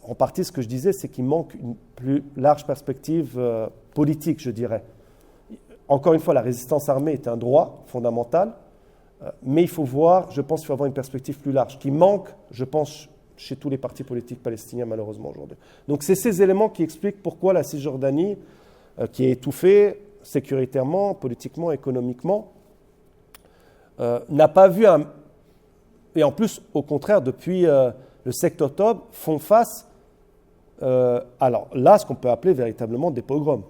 en partie, ce que je disais, c'est qu'il manque une plus large perspective politique, je dirais. Encore une fois, la résistance armée est un droit fondamental, mais il faut voir, je pense qu'il faut avoir une perspective plus large, qui manque, je pense, chez tous les partis politiques palestiniens, malheureusement, aujourd'hui. Donc, c'est ces éléments qui expliquent pourquoi la Cisjordanie, qui est étouffée sécuritairement, politiquement, économiquement, n'a pas vu un... Et en plus, au contraire, depuis le 7 octobre, font face, alors là, ce qu'on peut appeler véritablement des pogroms.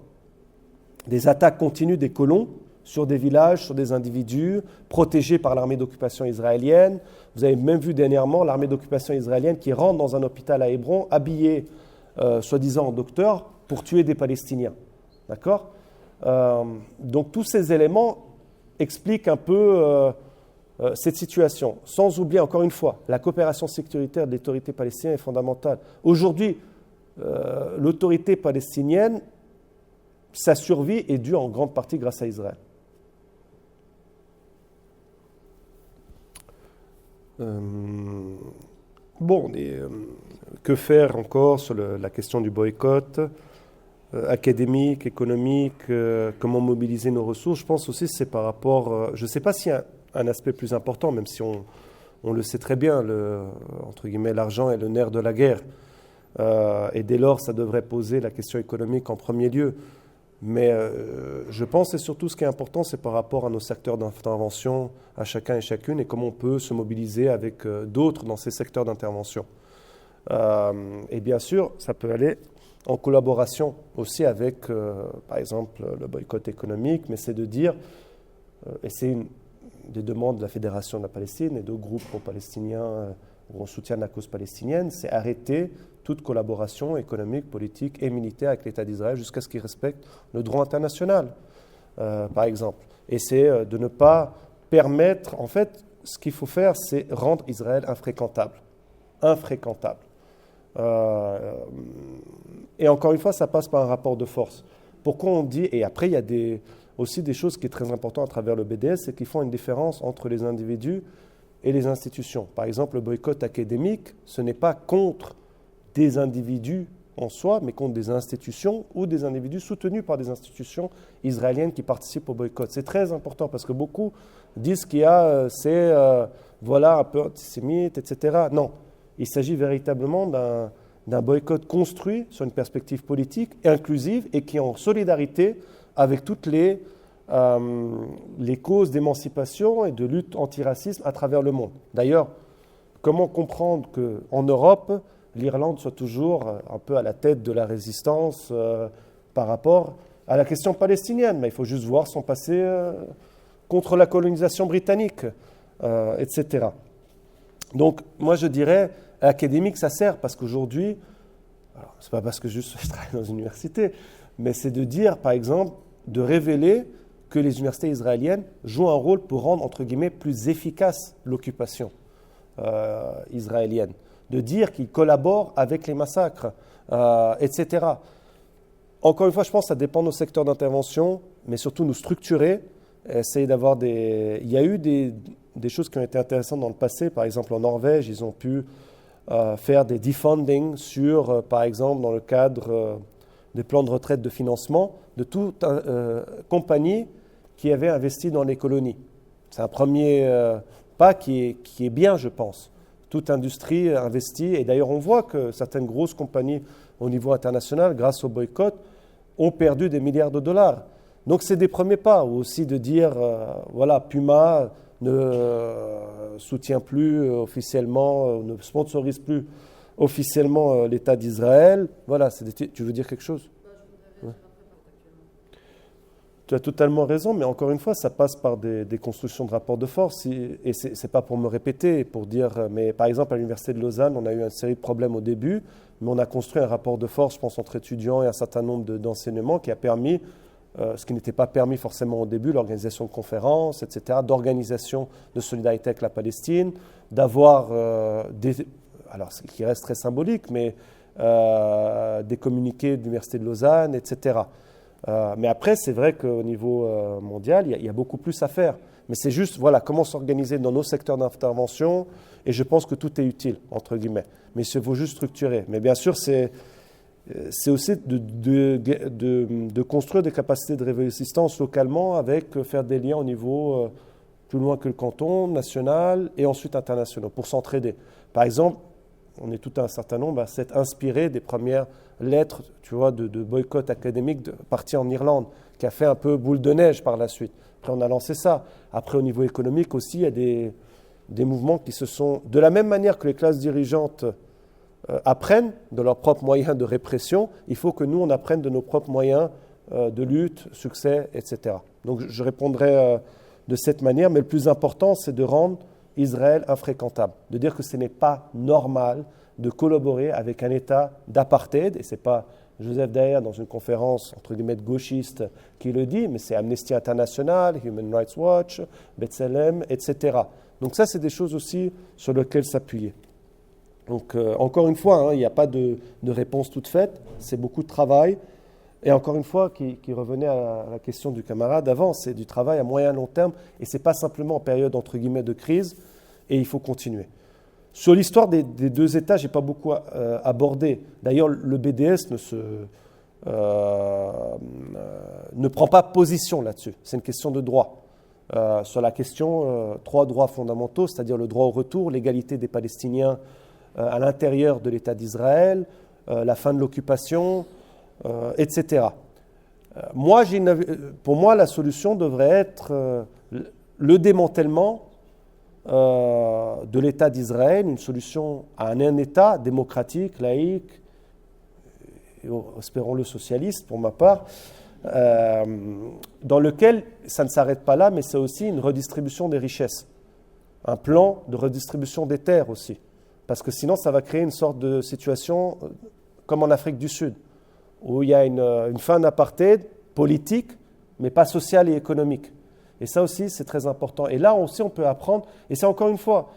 Des attaques continues des colons sur des villages, sur des individus, protégés par l'armée d'occupation israélienne. Vous avez même vu dernièrement l'armée d'occupation israélienne qui rentre dans un hôpital à Hébron, habillée, soi-disant en docteur, pour tuer des Palestiniens. D'accord ? Donc tous ces éléments expliquent un peu cette situation. Sans oublier, encore une fois, la coopération sécuritaire de l'autorité palestinienne est fondamentale. Aujourd'hui, l'autorité palestinienne, sa survie est due en grande partie grâce à Israël. Que faire encore sur la question du boycott académique, économique, comment mobiliser nos ressources? Je pense aussi que c'est par rapport, je ne sais pas s'il y a un aspect plus important, même si on le sait très bien, entre guillemets, l'argent est le nerf de la guerre. Et dès lors, ça devrait poser la question économique en premier lieu. Mais je pense que surtout ce qui est important, c'est par rapport à nos secteurs d'intervention, à chacun et chacune, et comment on peut se mobiliser avec d'autres dans ces secteurs d'intervention. Et bien sûr, ça peut aller en collaboration aussi avec, par exemple, le boycott économique, mais c'est de dire, et c'est une des demandes de la Fédération de la Palestine et d'autres groupes pro-palestiniens où on soutient la cause palestinienne, c'est arrêter toute collaboration économique, politique et militaire avec l'État d'Israël jusqu'à ce qu'il respecte le droit international, par exemple. Et c'est de ne pas permettre, en fait, ce qu'il faut faire, c'est rendre Israël infréquentable. Infréquentable. Et encore une fois, ça passe par un rapport de force. Pourquoi on dit, et après il y a aussi des choses qui sont très importantes à travers le BDS, c'est qu'ils font une différence entre les individus et les institutions. Par exemple, le boycott académique, ce n'est pas contre des individus en soi, mais contre des institutions ou des individus soutenus par des institutions israéliennes qui participent au boycott. C'est très important parce que beaucoup disent qu'il y a, voilà, un peu antisémite, etc. Non, il s'agit véritablement d'un boycott construit sur une perspective politique inclusive et qui est en solidarité avec toutes les causes d'émancipation et de lutte antiracisme à travers le monde. D'ailleurs, comment comprendre qu'en Europe, l'Irlande soit toujours un peu à la tête de la résistance par rapport à la question palestinienne, mais il faut juste voir son passé contre la colonisation britannique, etc. Donc, moi, je dirais, académique, ça sert, parce qu'aujourd'hui, ce n'est pas parce que je travaille dans une université, mais c'est de dire, par exemple, de révéler que les universités israéliennes jouent un rôle pour rendre, entre guillemets, plus efficace l'occupation israélienne, de dire qu'ils collaborent avec les massacres, etc. Encore une fois, je pense que ça dépend de nos secteurs d'intervention, mais surtout nous structurer, essayer d'avoir des... Il y a eu des choses qui ont été intéressantes dans le passé. Par exemple, en Norvège, ils ont pu faire des defunding sur, par exemple, dans le cadre des plans de retraite de financement, de toute compagnie qui avait investi dans les colonies. C'est un premier pas qui est bien, je pense. Toute industrie investie, et d'ailleurs on voit que certaines grosses compagnies au niveau international, grâce au boycott, ont perdu des milliards de dollars. Donc c'est des premiers pas, ou aussi de dire, voilà, Puma ne soutient plus officiellement, ne sponsorise plus officiellement l'État d'Israël. Voilà, tu veux dire quelque chose ? Tu as totalement raison, mais encore une fois, ça passe par des constructions de rapports de force. Et ce n'est pas pour me répéter, pour dire... Mais par exemple, à l'Université de Lausanne, on a eu une série de problèmes au début, mais on a construit un rapport de force, je pense, entre étudiants et un certain nombre d'enseignements qui a permis, ce qui n'était pas permis forcément au début, l'organisation de conférences, etc., d'organisation de solidarité avec la Palestine, d'avoir alors, ce qui reste très symbolique, mais des communiqués de l'Université de Lausanne, etc., mais après, c'est vrai qu'au niveau mondial, il y a beaucoup plus à faire. Mais c'est juste, voilà, comment s'organiser dans nos secteurs d'intervention, et je pense que tout est utile, entre guillemets. Mais il faut juste structurer. Mais bien sûr, c'est aussi de construire des capacités de résistance localement avec faire des liens au niveau plus loin que le canton, national, et ensuite international, pour s'entraider. Par exemple, on est tout un certain nombre à s'être inspiré des premières lettres, tu vois, de boycott académique parties en Irlande, qui a fait un peu boule de neige par la suite. Après, on a lancé ça. Après, au niveau économique aussi, il y a des mouvements qui se sont... De la même manière que les classes dirigeantes apprennent de leurs propres moyens de répression, il faut que nous, on apprenne de nos propres moyens de lutte, succès, etc. Donc, je répondrai de cette manière, mais le plus important, c'est de rendre Israël infréquentable, de dire que ce n'est pas normal de collaborer avec un État d'apartheid, et ce n'est pas Joseph Daher dans une conférence entre guillemets de gauchiste qui le dit, mais c'est Amnesty International, Human Rights Watch, B'Tselem, etc. Donc ça, c'est des choses aussi sur lesquelles s'appuyer. Donc encore une fois, il n'y a pas de réponse toute faite, c'est beaucoup de travail, et encore une fois, qui revenait à la question du camarade avant, c'est du travail à moyen long terme, et ce n'est pas simplement en période entre guillemets de crise, et il faut continuer. Sur l'histoire des deux États, je n'ai pas beaucoup abordé. D'ailleurs, le BDS ne prend pas position là-dessus. C'est une question de droit. Sur la question, trois droits fondamentaux, c'est-à-dire le droit au retour, l'égalité des Palestiniens à l'intérieur de l'État d'Israël, la fin de l'occupation, etc. Pour moi, la solution devrait être le démantèlement de l'État d'Israël, une solution à un État démocratique, laïque, et espérons-le socialiste pour ma part, dans lequel ça ne s'arrête pas là, mais c'est aussi une redistribution des richesses, un plan de redistribution des terres aussi, parce que sinon ça va créer une sorte de situation comme en Afrique du Sud, où il y a une fin d'apartheid politique, mais pas sociale et économique. Et ça aussi, c'est très important. Et là aussi, on peut apprendre, et c'est encore une fois,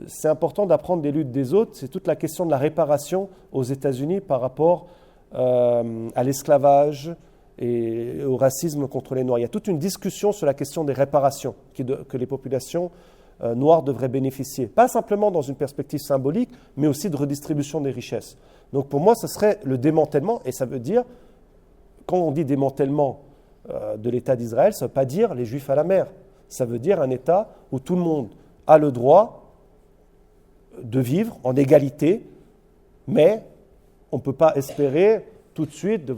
c'est important d'apprendre des luttes des autres, c'est toute la question de la réparation aux États-Unis par rapport à l'esclavage et au racisme contre les Noirs. Il y a toute une discussion sur la question des réparations que les populations noires devraient bénéficier. Pas simplement dans une perspective symbolique, mais aussi de redistribution des richesses. Donc pour moi, ce serait le démantèlement, et ça veut dire, quand on dit démantèlement de l'État d'Israël, ça ne veut pas dire les Juifs à la mer. Ça veut dire un État où tout le monde a le droit de vivre en égalité, mais on ne peut pas espérer tout de suite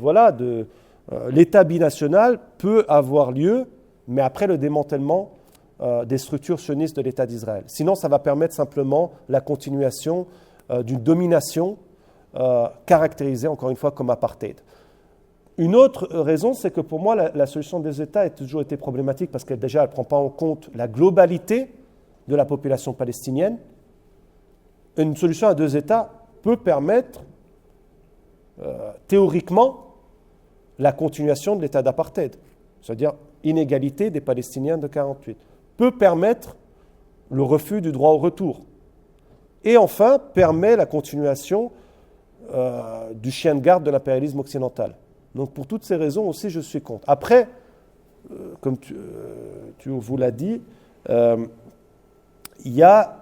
l'État binational peut avoir lieu, mais après le démantèlement des structures sionistes de l'État d'Israël. Sinon, ça va permettre simplement la continuation d'une domination caractérisée, encore une fois, comme apartheid. Une autre raison, c'est que pour moi, la solution des États a toujours été problématique parce que déjà, elle ne prend pas en compte la globalité de la population palestinienne. Une solution à 2 États peut permettre, théoriquement, la continuation de l'état d'apartheid, c'est-à-dire inégalité des Palestiniens de 1948, peut permettre le refus du droit au retour. Et enfin, permet la continuation du chien de garde de l'impérialisme occidental. Donc pour toutes ces raisons aussi, je suis contre. Après, comme tu vous l'as dit, il y a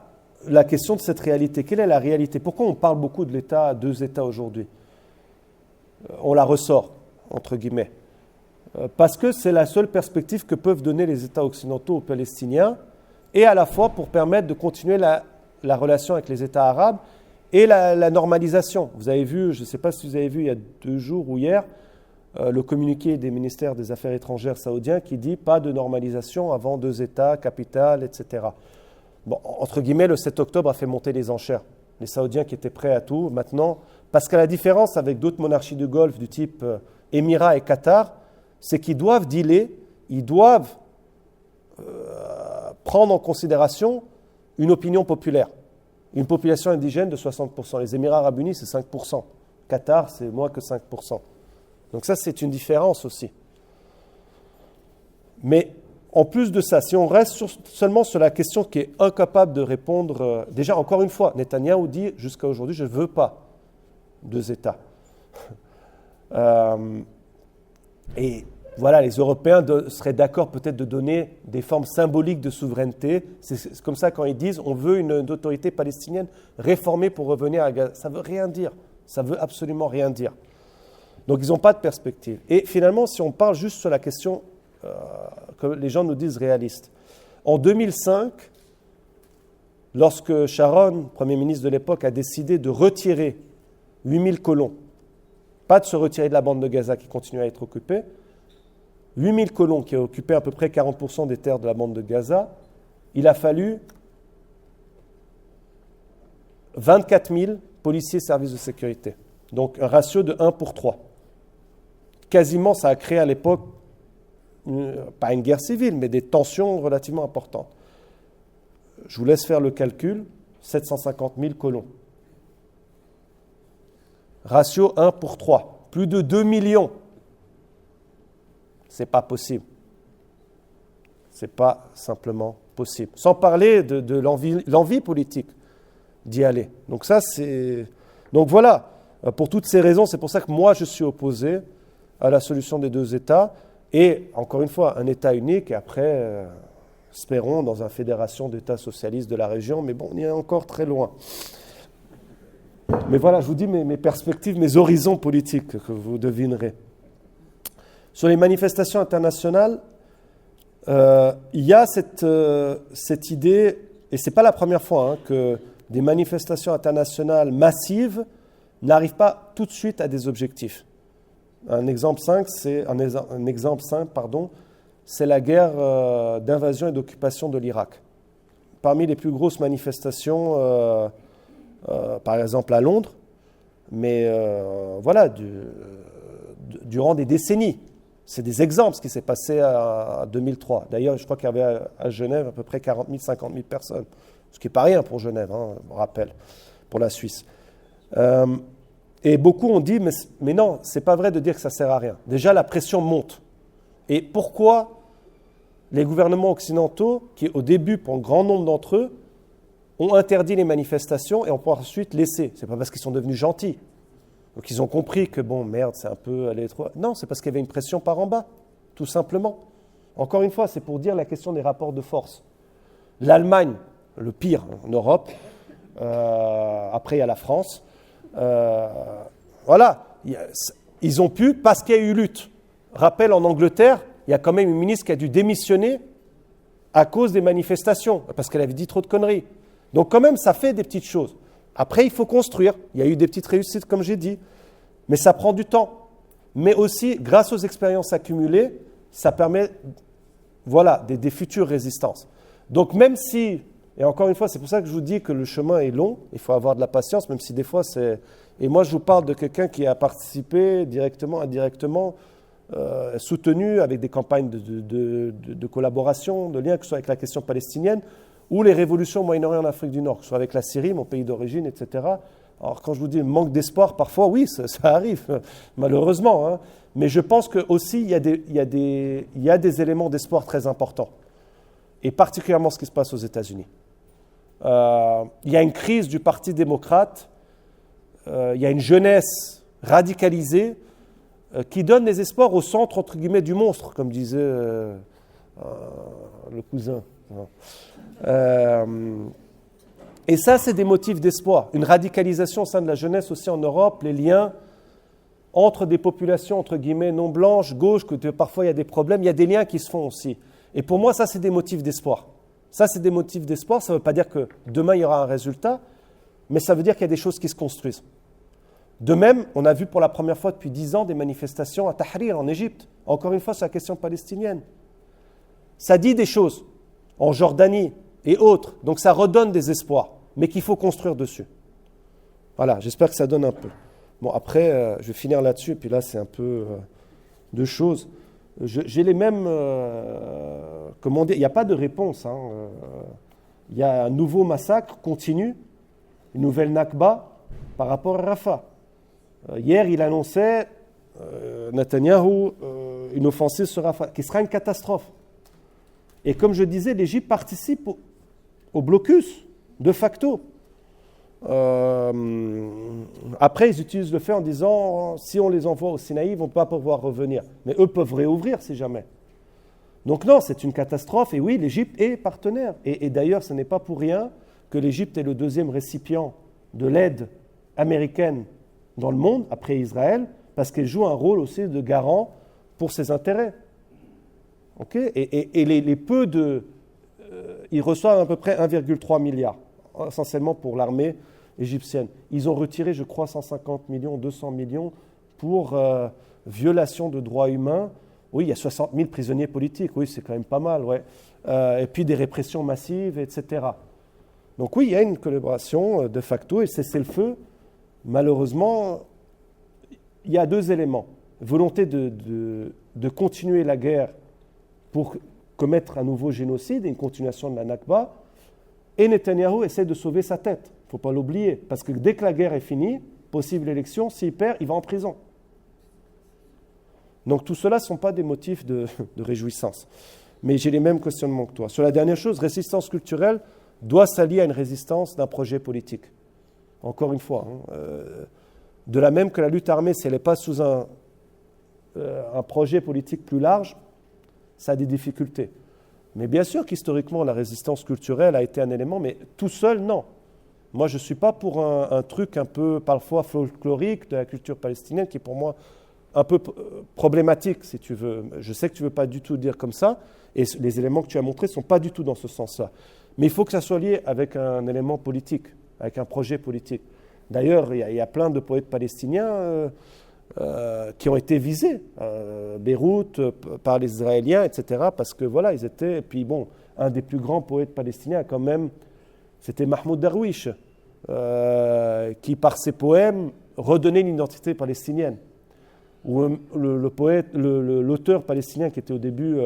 la question de cette réalité. Quelle est la réalité? Pourquoi on parle beaucoup de l'État à 2 États aujourd'hui? On la ressort, entre guillemets. Parce que c'est la seule perspective que peuvent donner les États occidentaux aux Palestiniens, et à la fois pour permettre de continuer la relation avec les États arabes et la normalisation. Vous avez vu, je ne sais pas si vous avez vu il y a 2 jours ou hier, le communiqué des ministères des Affaires étrangères saoudiens qui dit pas de normalisation avant 2 États, capitale, etc. Bon, entre guillemets, le 7 octobre a fait monter les enchères. Les Saoudiens qui étaient prêts à tout, maintenant, parce qu'à la différence avec d'autres monarchies du Golfe du type Émirats et Qatar, c'est qu'ils doivent dealer, ils doivent prendre en considération une opinion populaire. Une population indigène de 60%. Les Émirats arabes unis, c'est 5%. Qatar, c'est moins que 5%. Donc ça, c'est une différence aussi. Mais en plus de ça, si on reste seulement sur la question qui est incapable de répondre, déjà, encore une fois, Netanyahou dit jusqu'à aujourd'hui, je ne veux pas 2 États. Et voilà, les Européens seraient d'accord peut-être de donner des formes symboliques de souveraineté. C'est comme ça quand ils disent on veut une autorité palestinienne réformée pour revenir à Gaza. Ça ne veut rien dire. Ça ne veut absolument rien dire. Donc ils n'ont pas de perspective. Et finalement, si on parle juste sur la question que les gens nous disent réaliste. En 2005, lorsque Sharon, Premier ministre de l'époque, a décidé de retirer 8000 colons, pas de se retirer de la bande de Gaza qui continue à être occupée, 8000 colons qui occupaient à peu près 40% des terres de la bande de Gaza, il a fallu 24 000 policiers services de sécurité. Donc un ratio de 1 pour 3. Quasiment, ça a créé à l'époque, pas une guerre civile, mais des tensions relativement importantes. Je vous laisse faire le calcul, 750 000 colons. Ratio 1 pour 3. Plus de 2 millions. Ce n'est pas possible. Ce n'est pas simplement possible. Sans parler de l'envie politique d'y aller. Donc ça, c'est... Donc voilà, pour toutes ces raisons, c'est pour ça que moi, je suis opposé à la solution des 2 États. Et, encore une fois, un État unique, et après, espérons, dans une fédération d'États socialistes de la région, mais bon, on y est encore très loin. Mais voilà, je vous dis mes perspectives, mes horizons politiques, que vous devinerez. Sur les manifestations internationales, il y a cette idée, et ce n'est pas la première fois, que des manifestations internationales massives n'arrivent pas tout de suite à des objectifs. Un exemple simple, c'est la guerre d'invasion et d'occupation de l'Irak. Parmi les plus grosses manifestations, par exemple à Londres, mais voilà, durant des décennies. C'est des exemples, ce qui s'est passé en 2003. D'ailleurs, je crois qu'il y avait à Genève à peu près 40 000, 50 000 personnes, ce qui n'est pas rien pour Genève, je rappelle, pour la Suisse. Et beaucoup ont dit, mais non, ce n'est pas vrai de dire que ça ne sert à rien. Déjà, la pression monte. Et pourquoi les gouvernements occidentaux, qui au début, pour un grand nombre d'entre eux, ont interdit les manifestations et ont ensuite laissé? Ce n'est pas parce qu'ils sont devenus gentils. Donc ils ont compris que, bon, merde, c'est un peu aller trop... Non, c'est parce qu'il y avait une pression par en bas, tout simplement. Encore une fois, c'est pour dire la question des rapports de force. L'Allemagne, le pire en Europe, après il y a la France, voilà, ils ont pu, parce qu'il y a eu lutte. Rappel, en Angleterre, il y a quand même une ministre qui a dû démissionner à cause des manifestations, parce qu'elle avait dit trop de conneries. Donc quand même, ça fait des petites choses. Après, il faut construire. Il y a eu des petites réussites, comme j'ai dit, mais ça prend du temps. Mais aussi, grâce aux expériences accumulées, ça permet, voilà, des futures résistances. Donc même si Et encore une fois, c'est pour ça que je vous dis que le chemin est long, il faut avoir de la patience, même si des fois c'est... Et moi, je vous parle de quelqu'un qui a participé directement, indirectement, soutenu avec des campagnes de collaboration, de lien, que ce soit avec la question palestinienne, ou les révolutions au Moyen-Orient en Afrique du Nord, que ce soit avec la Syrie, mon pays d'origine, etc. Alors quand je vous dis manque d'espoir, parfois, oui, ça arrive, malheureusement. Hein. Mais je pense qu'aussi, il y a des éléments d'espoir très importants. Et particulièrement ce qui se passe aux États-Unis. Il y a une crise du Parti démocrate, il y a une jeunesse radicalisée qui donne des espoirs au centre, entre guillemets, du monstre, comme disait le cousin. Et ça, c'est des motifs d'espoir. Une radicalisation au sein de la jeunesse aussi en Europe, les liens entre des populations, entre guillemets, non blanches, gauches, que parfois il y a des problèmes, il y a des liens qui se font aussi. Et pour moi, ça, c'est des motifs d'espoir. Ça, c'est des motifs d'espoir. Ça ne veut pas dire que demain, il y aura un résultat, mais ça veut dire qu'il y a des choses qui se construisent. De même, on a vu pour la première fois depuis 10 ans des manifestations à Tahrir, en Égypte. Encore une fois, sur la question palestinienne. Ça dit des choses, en Jordanie et autres. Donc ça redonne des espoirs, mais qu'il faut construire dessus. Voilà, j'espère que ça donne un peu. Bon, après, je vais finir là-dessus, et puis là, c'est un peu deux choses. J'ai les mêmes... comment dire, il n'y a pas de réponse. Hein, il y a un nouveau massacre continu, une nouvelle Nakba par rapport à Rafah. Hier, il annonçait, Netanyahou, une offensive sur Rafah, qui sera une catastrophe. Et comme je disais, l'Égypte participe au blocus, de facto. Après, ils utilisent le fait en disant, si on les envoie au Sinaï, ils ne vont pas pouvoir revenir. Mais eux peuvent réouvrir si jamais. Donc non, c'est une catastrophe. Et oui, l'Égypte est partenaire. Et d'ailleurs, ce n'est pas pour rien que l'Égypte est le deuxième récipient de l'aide américaine dans le monde, après Israël, parce qu'elle joue un rôle aussi de garant pour ses intérêts. Okay, et les peu de... ils reçoivent à peu près 1,3 milliard, essentiellement pour l'armée égyptienne. Ils ont retiré, je crois, 150 millions, 200 millions pour violation de droits humains. Oui, il y a 60 000 prisonniers politiques, oui, c'est quand même pas mal, ouais. Et puis des répressions massives, etc. Donc oui, il y a une collaboration de facto, et cessez-le-feu, malheureusement, il y a deux éléments. Volonté de continuer la guerre pour commettre un nouveau génocide et une continuation de la Nakba, et Netanyahou essaie de sauver sa tête. Il ne faut pas l'oublier, parce que dès que la guerre est finie, possible élection, s'il perd, il va en prison. Donc tout cela ne sont pas des motifs de réjouissance. Mais j'ai les mêmes questionnements que toi. Sur la dernière chose, résistance culturelle doit s'allier à une résistance d'un projet politique. Encore une fois, de la même que la lutte armée, si elle n'est pas sous un projet politique plus large, ça a des difficultés. Mais bien sûr qu'historiquement, la résistance culturelle a été un élément, mais tout seul, non. Moi, je ne suis pas pour un truc un peu, parfois, folklorique de la culture palestinienne, qui est pour moi un peu problématique, si tu veux. Je sais que tu ne veux pas du tout dire comme ça, et les éléments que tu as montrés ne sont pas du tout dans ce sens-là. Mais il faut que ça soit lié avec un élément politique, avec un projet politique. D'ailleurs, il y a plein de poètes palestiniens qui ont été visés, Beyrouth, par les Israéliens, etc., parce que voilà, ils étaient... Et puis bon, un des plus grands poètes palestiniens, quand même, c'était Mahmoud Darwish, qui, par ses poèmes, redonnait une identité palestinienne. Ou l'auteur palestinien qui était au début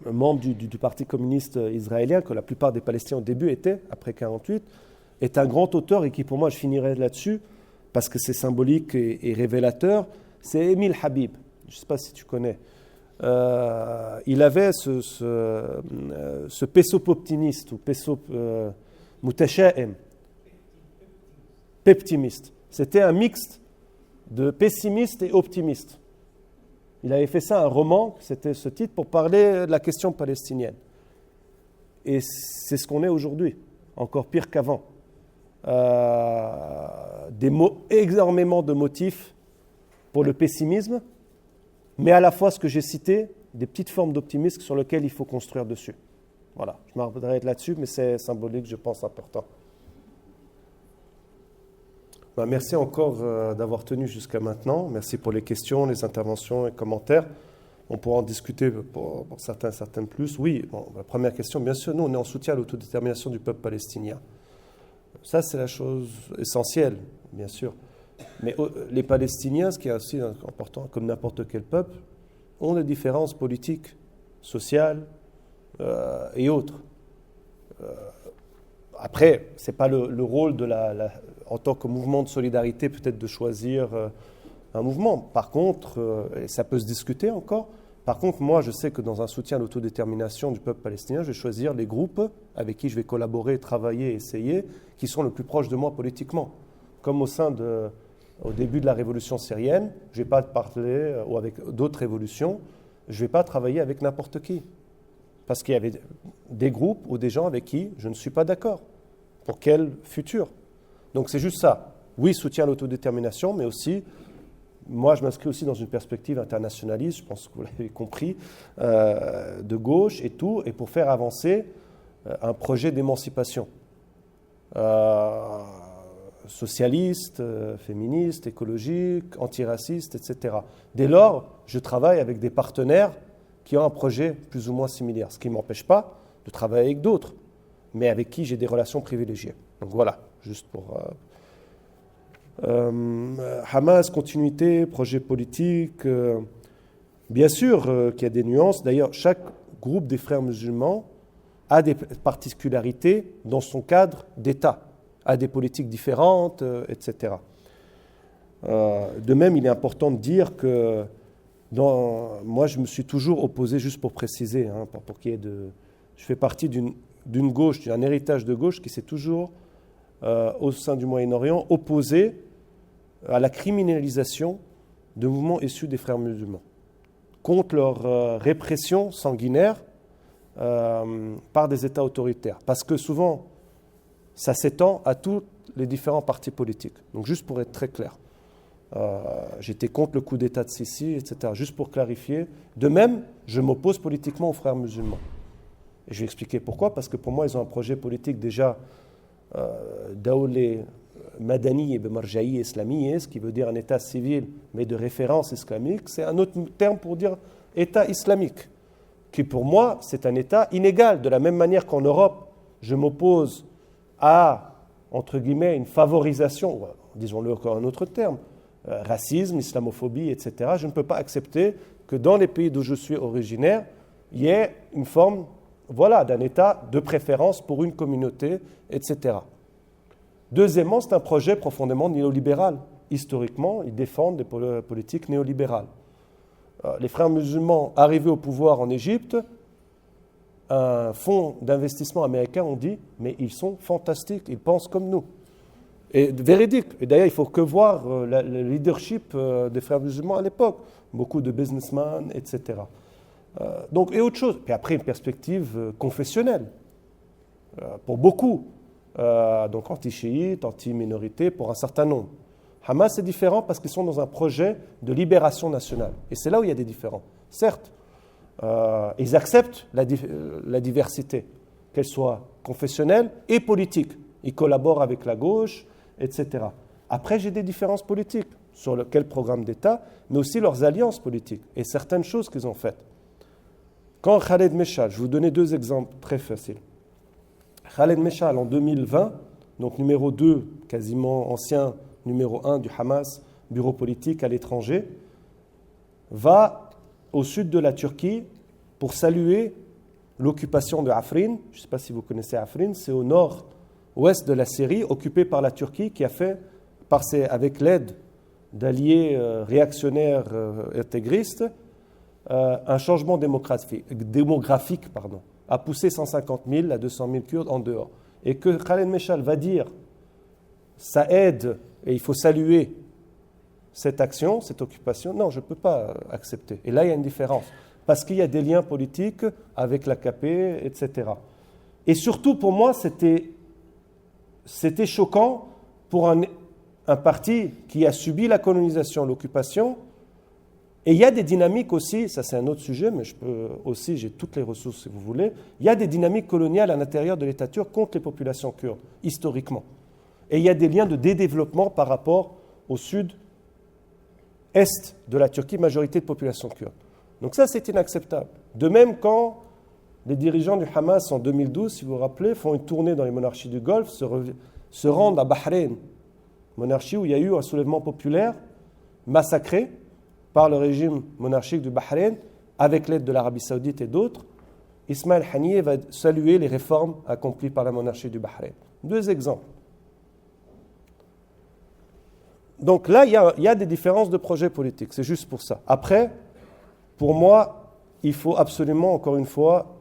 membre du Parti communiste israélien, que la plupart des Palestiniens au début étaient, après 1948, est un grand auteur et qui, pour moi, je finirai là-dessus, parce que c'est symbolique et révélateur, c'est Émile Habib. Je ne sais pas si tu connais. Il avait ce pesop optimiste, ou pesop mutasha'im, peptimiste. C'était un mixte de pessimiste et optimiste. Il avait fait ça, un roman, c'était ce titre, pour parler de la question palestinienne. Et c'est ce qu'on est aujourd'hui, encore pire qu'avant. Énormément de motifs pour le pessimisme, mais à la fois ce que j'ai cité, des petites formes d'optimisme sur lesquelles il faut construire dessus. Voilà, je m'arrêterai là-dessus, mais c'est symbolique, je pense, important. Merci encore d'avoir tenu jusqu'à maintenant. Merci pour les questions, les interventions et commentaires. On pourra en discuter pour certaines plus. Oui, bon, la première question, bien sûr, nous, on est en soutien à l'autodétermination du peuple palestinien. Ça, c'est la chose essentielle, bien sûr. Mais les Palestiniens, ce qui est aussi important, comme n'importe quel peuple, ont des différences politiques, sociales et autres. Après, ce n'est pas le rôle en tant que mouvement de solidarité, peut-être de choisir un mouvement. Par contre, et ça peut se discuter encore, par contre, moi, je sais que dans un soutien à l'autodétermination du peuple palestinien, je vais choisir les groupes avec qui je vais collaborer, travailler, essayer, qui sont le plus proches de moi politiquement. Comme au début de la révolution syrienne, je ne vais pas parler, ou avec d'autres révolutions, je ne vais pas travailler avec n'importe qui. Parce qu'il y avait des groupes ou des gens avec qui je ne suis pas d'accord. Pour quel futur? Donc c'est juste ça. Oui, soutien à l'autodétermination, mais aussi, moi je m'inscris aussi dans une perspective internationaliste, je pense que vous l'avez compris, de gauche et tout, et pour faire avancer un projet d'émancipation. Socialiste, féministe, écologique, antiraciste, etc. Dès lors, je travaille avec des partenaires qui ont un projet plus ou moins similaire, ce qui ne m'empêche pas de travailler avec d'autres, mais avec qui j'ai des relations privilégiées. Donc voilà, juste pour... Hamas, continuité, projet politique, bien sûr qu'il y a des nuances. D'ailleurs, chaque groupe des frères musulmans a des particularités dans son cadre d'État, a des politiques différentes, etc. De même, il est important de dire que moi, je me suis toujours opposé, juste pour préciser, pour qu'il y ait je fais partie d'une gauche, d'un héritage de gauche qui s'est toujours, au sein du Moyen-Orient, opposé à la criminalisation de mouvements issus des frères musulmans, contre leur répression sanguinaire par des États autoritaires. Parce que souvent, ça s'étend à tous les différents partis politiques. Donc juste pour être très clair. J'étais contre le coup d'État de Sisi, etc. Juste pour clarifier. De même, je m'oppose politiquement aux frères musulmans. Et je vais expliquer pourquoi. Parce que pour moi, ils ont un projet politique déjà Dawleh Madani et Marjaï islami, ce qui veut dire un État civil, mais de référence islamique. C'est un autre terme pour dire État islamique, qui pour moi, c'est un État inégal. De la même manière qu'en Europe, je m'oppose à, entre guillemets, une favorisation, disons-le encore un autre terme, racisme, islamophobie, etc. Je ne peux pas accepter que dans les pays d'où je suis originaire, il y ait une forme d'un État de préférence pour une communauté, etc. Deuxièmement, c'est un projet profondément néolibéral. Historiquement, ils défendent des politiques néolibérales. Les frères musulmans arrivés au pouvoir en Égypte, un fonds d'investissement américain ont dit « mais ils sont fantastiques, ils pensent comme nous ». Et véridique. Et d'ailleurs, il faut que voir le leadership des frères musulmans à l'époque. Beaucoup de businessmen, etc. Et autre chose. Puis après, une perspective confessionnelle. Pour beaucoup. Donc anti-chiites, anti-minorités, pour un certain nombre. Hamas est différent parce qu'ils sont dans un projet de libération nationale. Et c'est là où il y a des différends. Certes, ils acceptent la diversité, qu'elle soit confessionnelle et politique. Ils collaborent avec la gauche, etc. Après, j'ai des différences politiques sur quel programme d'État, mais aussi leurs alliances politiques et certaines choses qu'ils ont faites. Quand Khaled Meshal, je vais vous donner deux exemples très faciles. Khaled Meshal, en 2020, donc numéro 2, quasiment ancien numéro 1 du Hamas, bureau politique à l'étranger, va au sud de la Turquie pour saluer l'occupation de Afrin. Je ne sais pas si vous connaissez Afrin, c'est au nord-ouest de la Syrie, occupée par la Turquie, qui a fait, avec l'aide d'alliés réactionnaires intégristes, un changement démographique, a poussé 150 000 à 200 000 Kurdes en dehors. Et que Khaled Meshal va dire, ça aide et il faut saluer cette action, cette occupation, non, je ne peux pas accepter. Et là, il y a une différence. Parce qu'il y a des liens politiques avec l'AKP, etc. Et surtout, pour moi, c'était choquant pour un parti qui a subi la colonisation, l'occupation. Et il y a des dynamiques aussi, ça c'est un autre sujet, mais je peux aussi, j'ai toutes les ressources si vous voulez, il y a des dynamiques coloniales à l'intérieur de l'État turc contre les populations kurdes, historiquement. Et il y a des liens de dédéveloppement par rapport au sud-est de la Turquie, majorité de population kurde. Donc ça, c'est inacceptable. De même quand les dirigeants du Hamas en 2012, si vous vous rappelez, font une tournée dans les monarchies du Golfe, se rendent à Bahreïn, monarchie où il y a eu un soulèvement populaire massacré par le régime monarchique du Bahreïn, avec l'aide de l'Arabie Saoudite et d'autres. Ismaël Haniyeh va saluer les réformes accomplies par la monarchie du Bahreïn. 2 exemples. Donc là, il y a des différences de projets politiques, c'est juste pour ça. Après, pour moi, il faut absolument, encore une fois,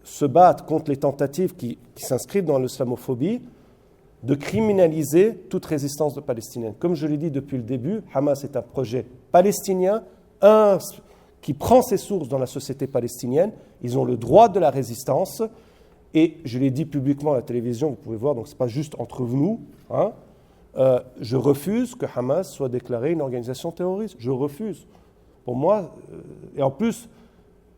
se battre contre les tentatives qui s'inscrivent dans l'islamophobie, de criminaliser toute résistance de Palestiniens. Comme je l'ai dit depuis le début, Hamas est un projet palestinien, qui prend ses sources dans la société palestinienne. Ils ont le droit de la résistance. Et je l'ai dit publiquement à la télévision, vous pouvez voir, donc ce n'est pas juste entre nous. Je refuse que Hamas soit déclarée une organisation terroriste. Je refuse. Pour moi, et en plus,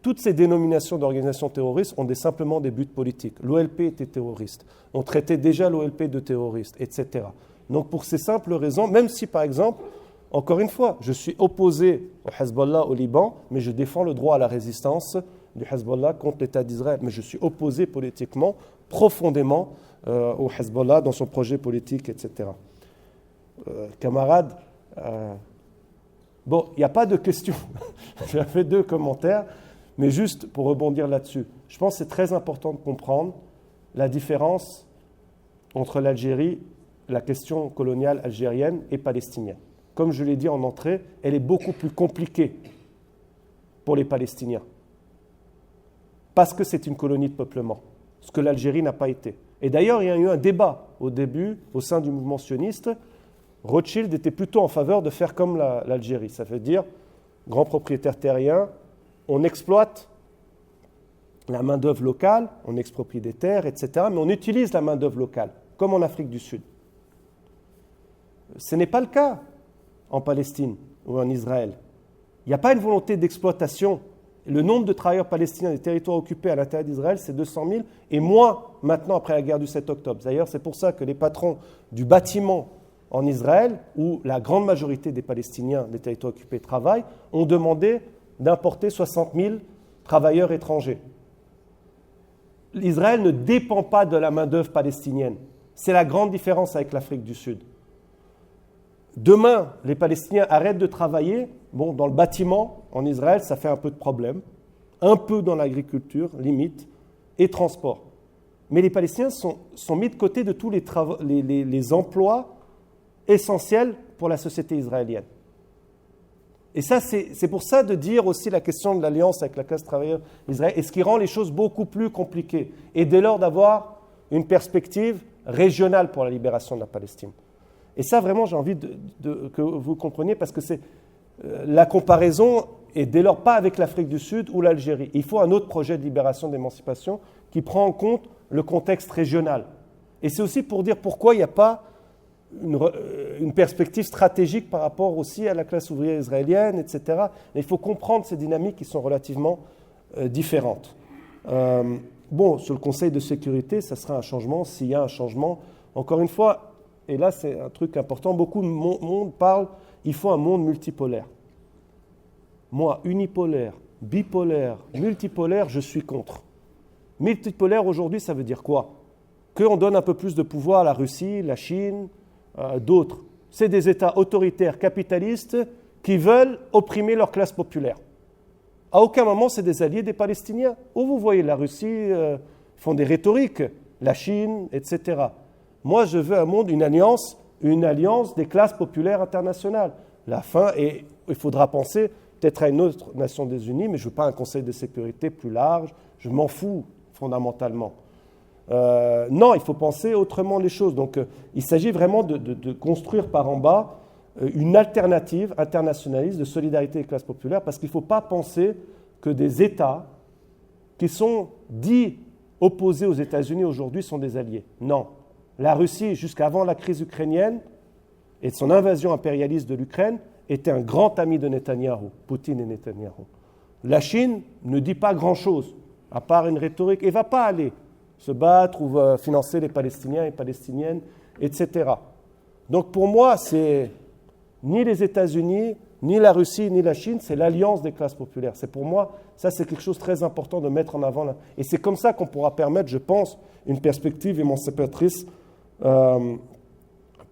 toutes ces dénominations d'organisations terroristes ont simplement des buts politiques. L'OLP était terroriste. On traitait déjà l'OLP de terroriste, etc. Donc pour ces simples raisons, même si par exemple, encore une fois, je suis opposé au Hezbollah au Liban, mais je défends le droit à la résistance du Hezbollah contre l'État d'Israël. Mais je suis opposé politiquement, profondément, au Hezbollah dans son projet politique, etc. Camarades, bon, il n'y a pas de questions. J'ai fait 2 commentaires. Mais juste pour rebondir là-dessus, je pense que c'est très important de comprendre la différence entre l'Algérie, la question coloniale algérienne et palestinienne. Comme je l'ai dit en entrée, elle est beaucoup plus compliquée pour les Palestiniens. Parce que c'est une colonie de peuplement, ce que l'Algérie n'a pas été. Et d'ailleurs, il y a eu un débat au début, au sein du mouvement sioniste. Rothschild était plutôt en faveur de faire comme l'Algérie. Ça veut dire, grand propriétaire terrien, on exploite la main-d'œuvre locale, on exproprie des terres, etc., mais on utilise la main-d'œuvre locale, comme en Afrique du Sud. Ce n'est pas le cas en Palestine ou en Israël. Il n'y a pas une volonté d'exploitation. Le nombre de travailleurs palestiniens des territoires occupés à l'intérieur d'Israël, c'est 200 000, et moins maintenant après la guerre du 7 octobre. D'ailleurs, c'est pour ça que les patrons du bâtiment en Israël, où la grande majorité des Palestiniens des territoires occupés travaillent, ont demandé d'importer 60 000 travailleurs étrangers. L'Israël ne dépend pas de la main-d'œuvre palestinienne. C'est la grande différence avec l'Afrique du Sud. Demain, les Palestiniens arrêtent de travailler. Bon, dans le bâtiment, en Israël, ça fait un peu de problème. Un peu dans l'agriculture, limite, et transport. Mais les Palestiniens sont mis de côté de tous les emplois essentiels pour la société israélienne. Et ça, c'est pour ça de dire aussi la question de l'alliance avec la classe travailleuse d'Israël, et ce qui rend les choses beaucoup plus compliquées. Et dès lors d'avoir une perspective régionale pour la libération de la Palestine. Et ça, vraiment, j'ai envie que vous compreniez, parce que la comparaison est dès lors pas avec l'Afrique du Sud ou l'Algérie. Il faut un autre projet de libération, d'émancipation, qui prend en compte le contexte régional. Et c'est aussi pour dire pourquoi il n'y a pas une perspective stratégique par rapport aussi à la classe ouvrière israélienne, etc. Mais il faut comprendre ces dynamiques qui sont relativement différentes. Bon, sur le Conseil de sécurité, ça sera un changement, s'il y a un changement. Encore une fois, et là c'est un truc important, beaucoup de monde parle, il faut un monde multipolaire. Moi, unipolaire, bipolaire, multipolaire, je suis contre. Multipolaire aujourd'hui, ça veut dire quoi? Qu'on donne un peu plus de pouvoir à la Russie, la Chine, d'autres. C'est des États autoritaires, capitalistes, qui veulent opprimer leur classe populaire. À aucun moment, c'est des alliés des Palestiniens. Où vous voyez la Russie font des rhétoriques, la Chine, etc. Moi, je veux un monde, une alliance des classes populaires internationales. La fin, et il faudra penser peut-être à une autre nation des Unies, mais je ne veux pas un Conseil de sécurité plus large. Je m'en fous fondamentalement. Non, il faut penser autrement les choses. Donc, il s'agit vraiment de construire par en bas une alternative internationaliste de solidarité des classes populaires, parce qu'il ne faut pas penser que des États qui sont dits opposés aux États-Unis aujourd'hui sont des alliés. Non. La Russie, jusqu'avant la crise ukrainienne et son invasion impérialiste de l'Ukraine, était un grand ami de Netanyahou, Poutine et Netanyahou. La Chine ne dit pas grand-chose, à part une rhétorique, et ne va pas aller se battre ou financer les Palestiniens et Palestiniennes, etc. Donc pour moi, c'est ni les États-Unis, ni la Russie, ni la Chine, c'est l'alliance des classes populaires. C'est pour moi, ça c'est quelque chose de très important de mettre en avant. Là. Et c'est comme ça qu'on pourra permettre, je pense, une perspective émancipatrice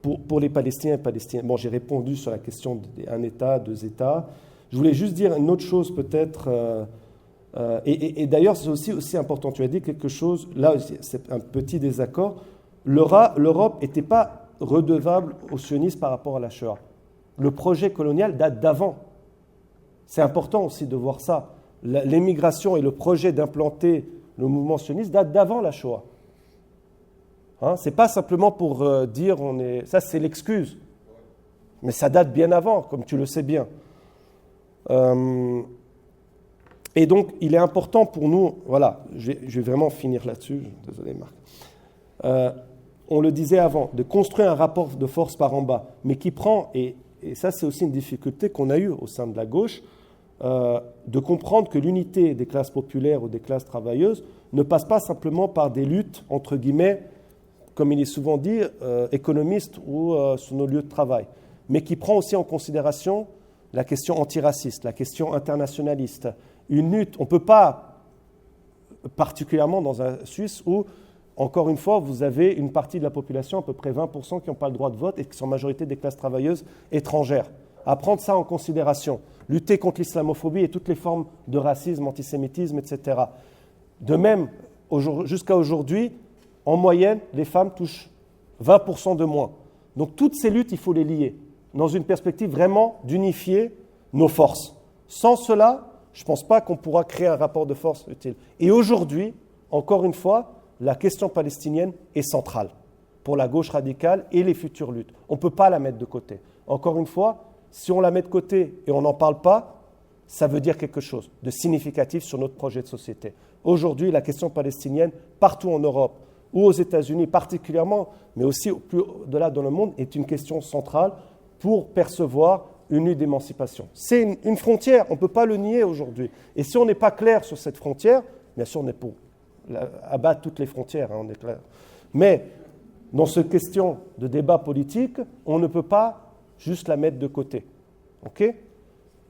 pour les Palestiniens et Palestiniennes. Bon, j'ai répondu sur la question d'un État, deux États. Je voulais juste dire une autre chose peut-être, et d'ailleurs c'est aussi important, tu as dit quelque chose, là c'est un petit désaccord, l'Europe n'était pas redevable aux sionistes par rapport à la Shoah. Le projet colonial date d'avant. C'est important aussi de voir ça. L'émigration et le projet d'implanter le mouvement sioniste datent d'avant la Shoah. Hein, ce n'est pas simplement pour dire ça c'est l'excuse, mais ça date bien avant, comme tu le sais bien. Et donc, il est important pour nous, voilà, je vais vraiment finir là-dessus, désolé Marc, on le disait avant, de construire un rapport de force par en bas, mais qui prend, et ça c'est aussi une difficulté qu'on a eue au sein de la gauche, de comprendre que l'unité des classes populaires ou des classes travailleuses ne passe pas simplement par des luttes, entre guillemets, comme il est souvent dit, économistes ou sur nos lieux de travail, mais qui prend aussi en considération la question antiraciste, la question internationaliste, une lutte. On ne peut pas, particulièrement dans un Suisse où, encore une fois, vous avez une partie de la population, à peu près 20%, qui n'ont pas le droit de vote et qui sont en majorité des classes travailleuses étrangères. À prendre ça en considération, lutter contre l'islamophobie et toutes les formes de racisme, antisémitisme, etc. De même, jusqu'à aujourd'hui, en moyenne, les femmes touchent 20% de moins. Donc toutes ces luttes, il faut les lier dans une perspective vraiment d'unifier nos forces. Sans cela, je ne pense pas qu'on pourra créer un rapport de force utile. Et aujourd'hui, encore une fois, la question palestinienne est centrale pour la gauche radicale et les futures luttes. On ne peut pas la mettre de côté. Encore une fois, si on la met de côté et on n'en parle pas, ça veut dire quelque chose de significatif sur notre projet de société. Aujourd'hui, la question palestinienne, partout en Europe ou aux États-Unis particulièrement, mais aussi plus au-delà dans le monde, est une question centrale pour percevoir une lutte d'émancipation. C'est une frontière, on ne peut pas le nier aujourd'hui. Et si on n'est pas clair sur cette frontière, bien sûr on est pour abattre toutes les frontières, hein, on est clair. Mais dans cette question de débat politique, on ne peut pas juste la mettre de côté. OK ?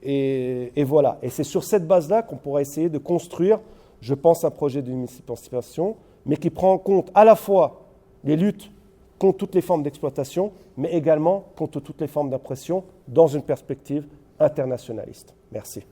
Et voilà. Et c'est sur cette base-là qu'on pourra essayer de construire, je pense, un projet d'émancipation, mais qui prend en compte à la fois les luttes contre toutes les formes d'exploitation, mais également contre toutes les formes d'oppression dans une perspective internationaliste. Merci.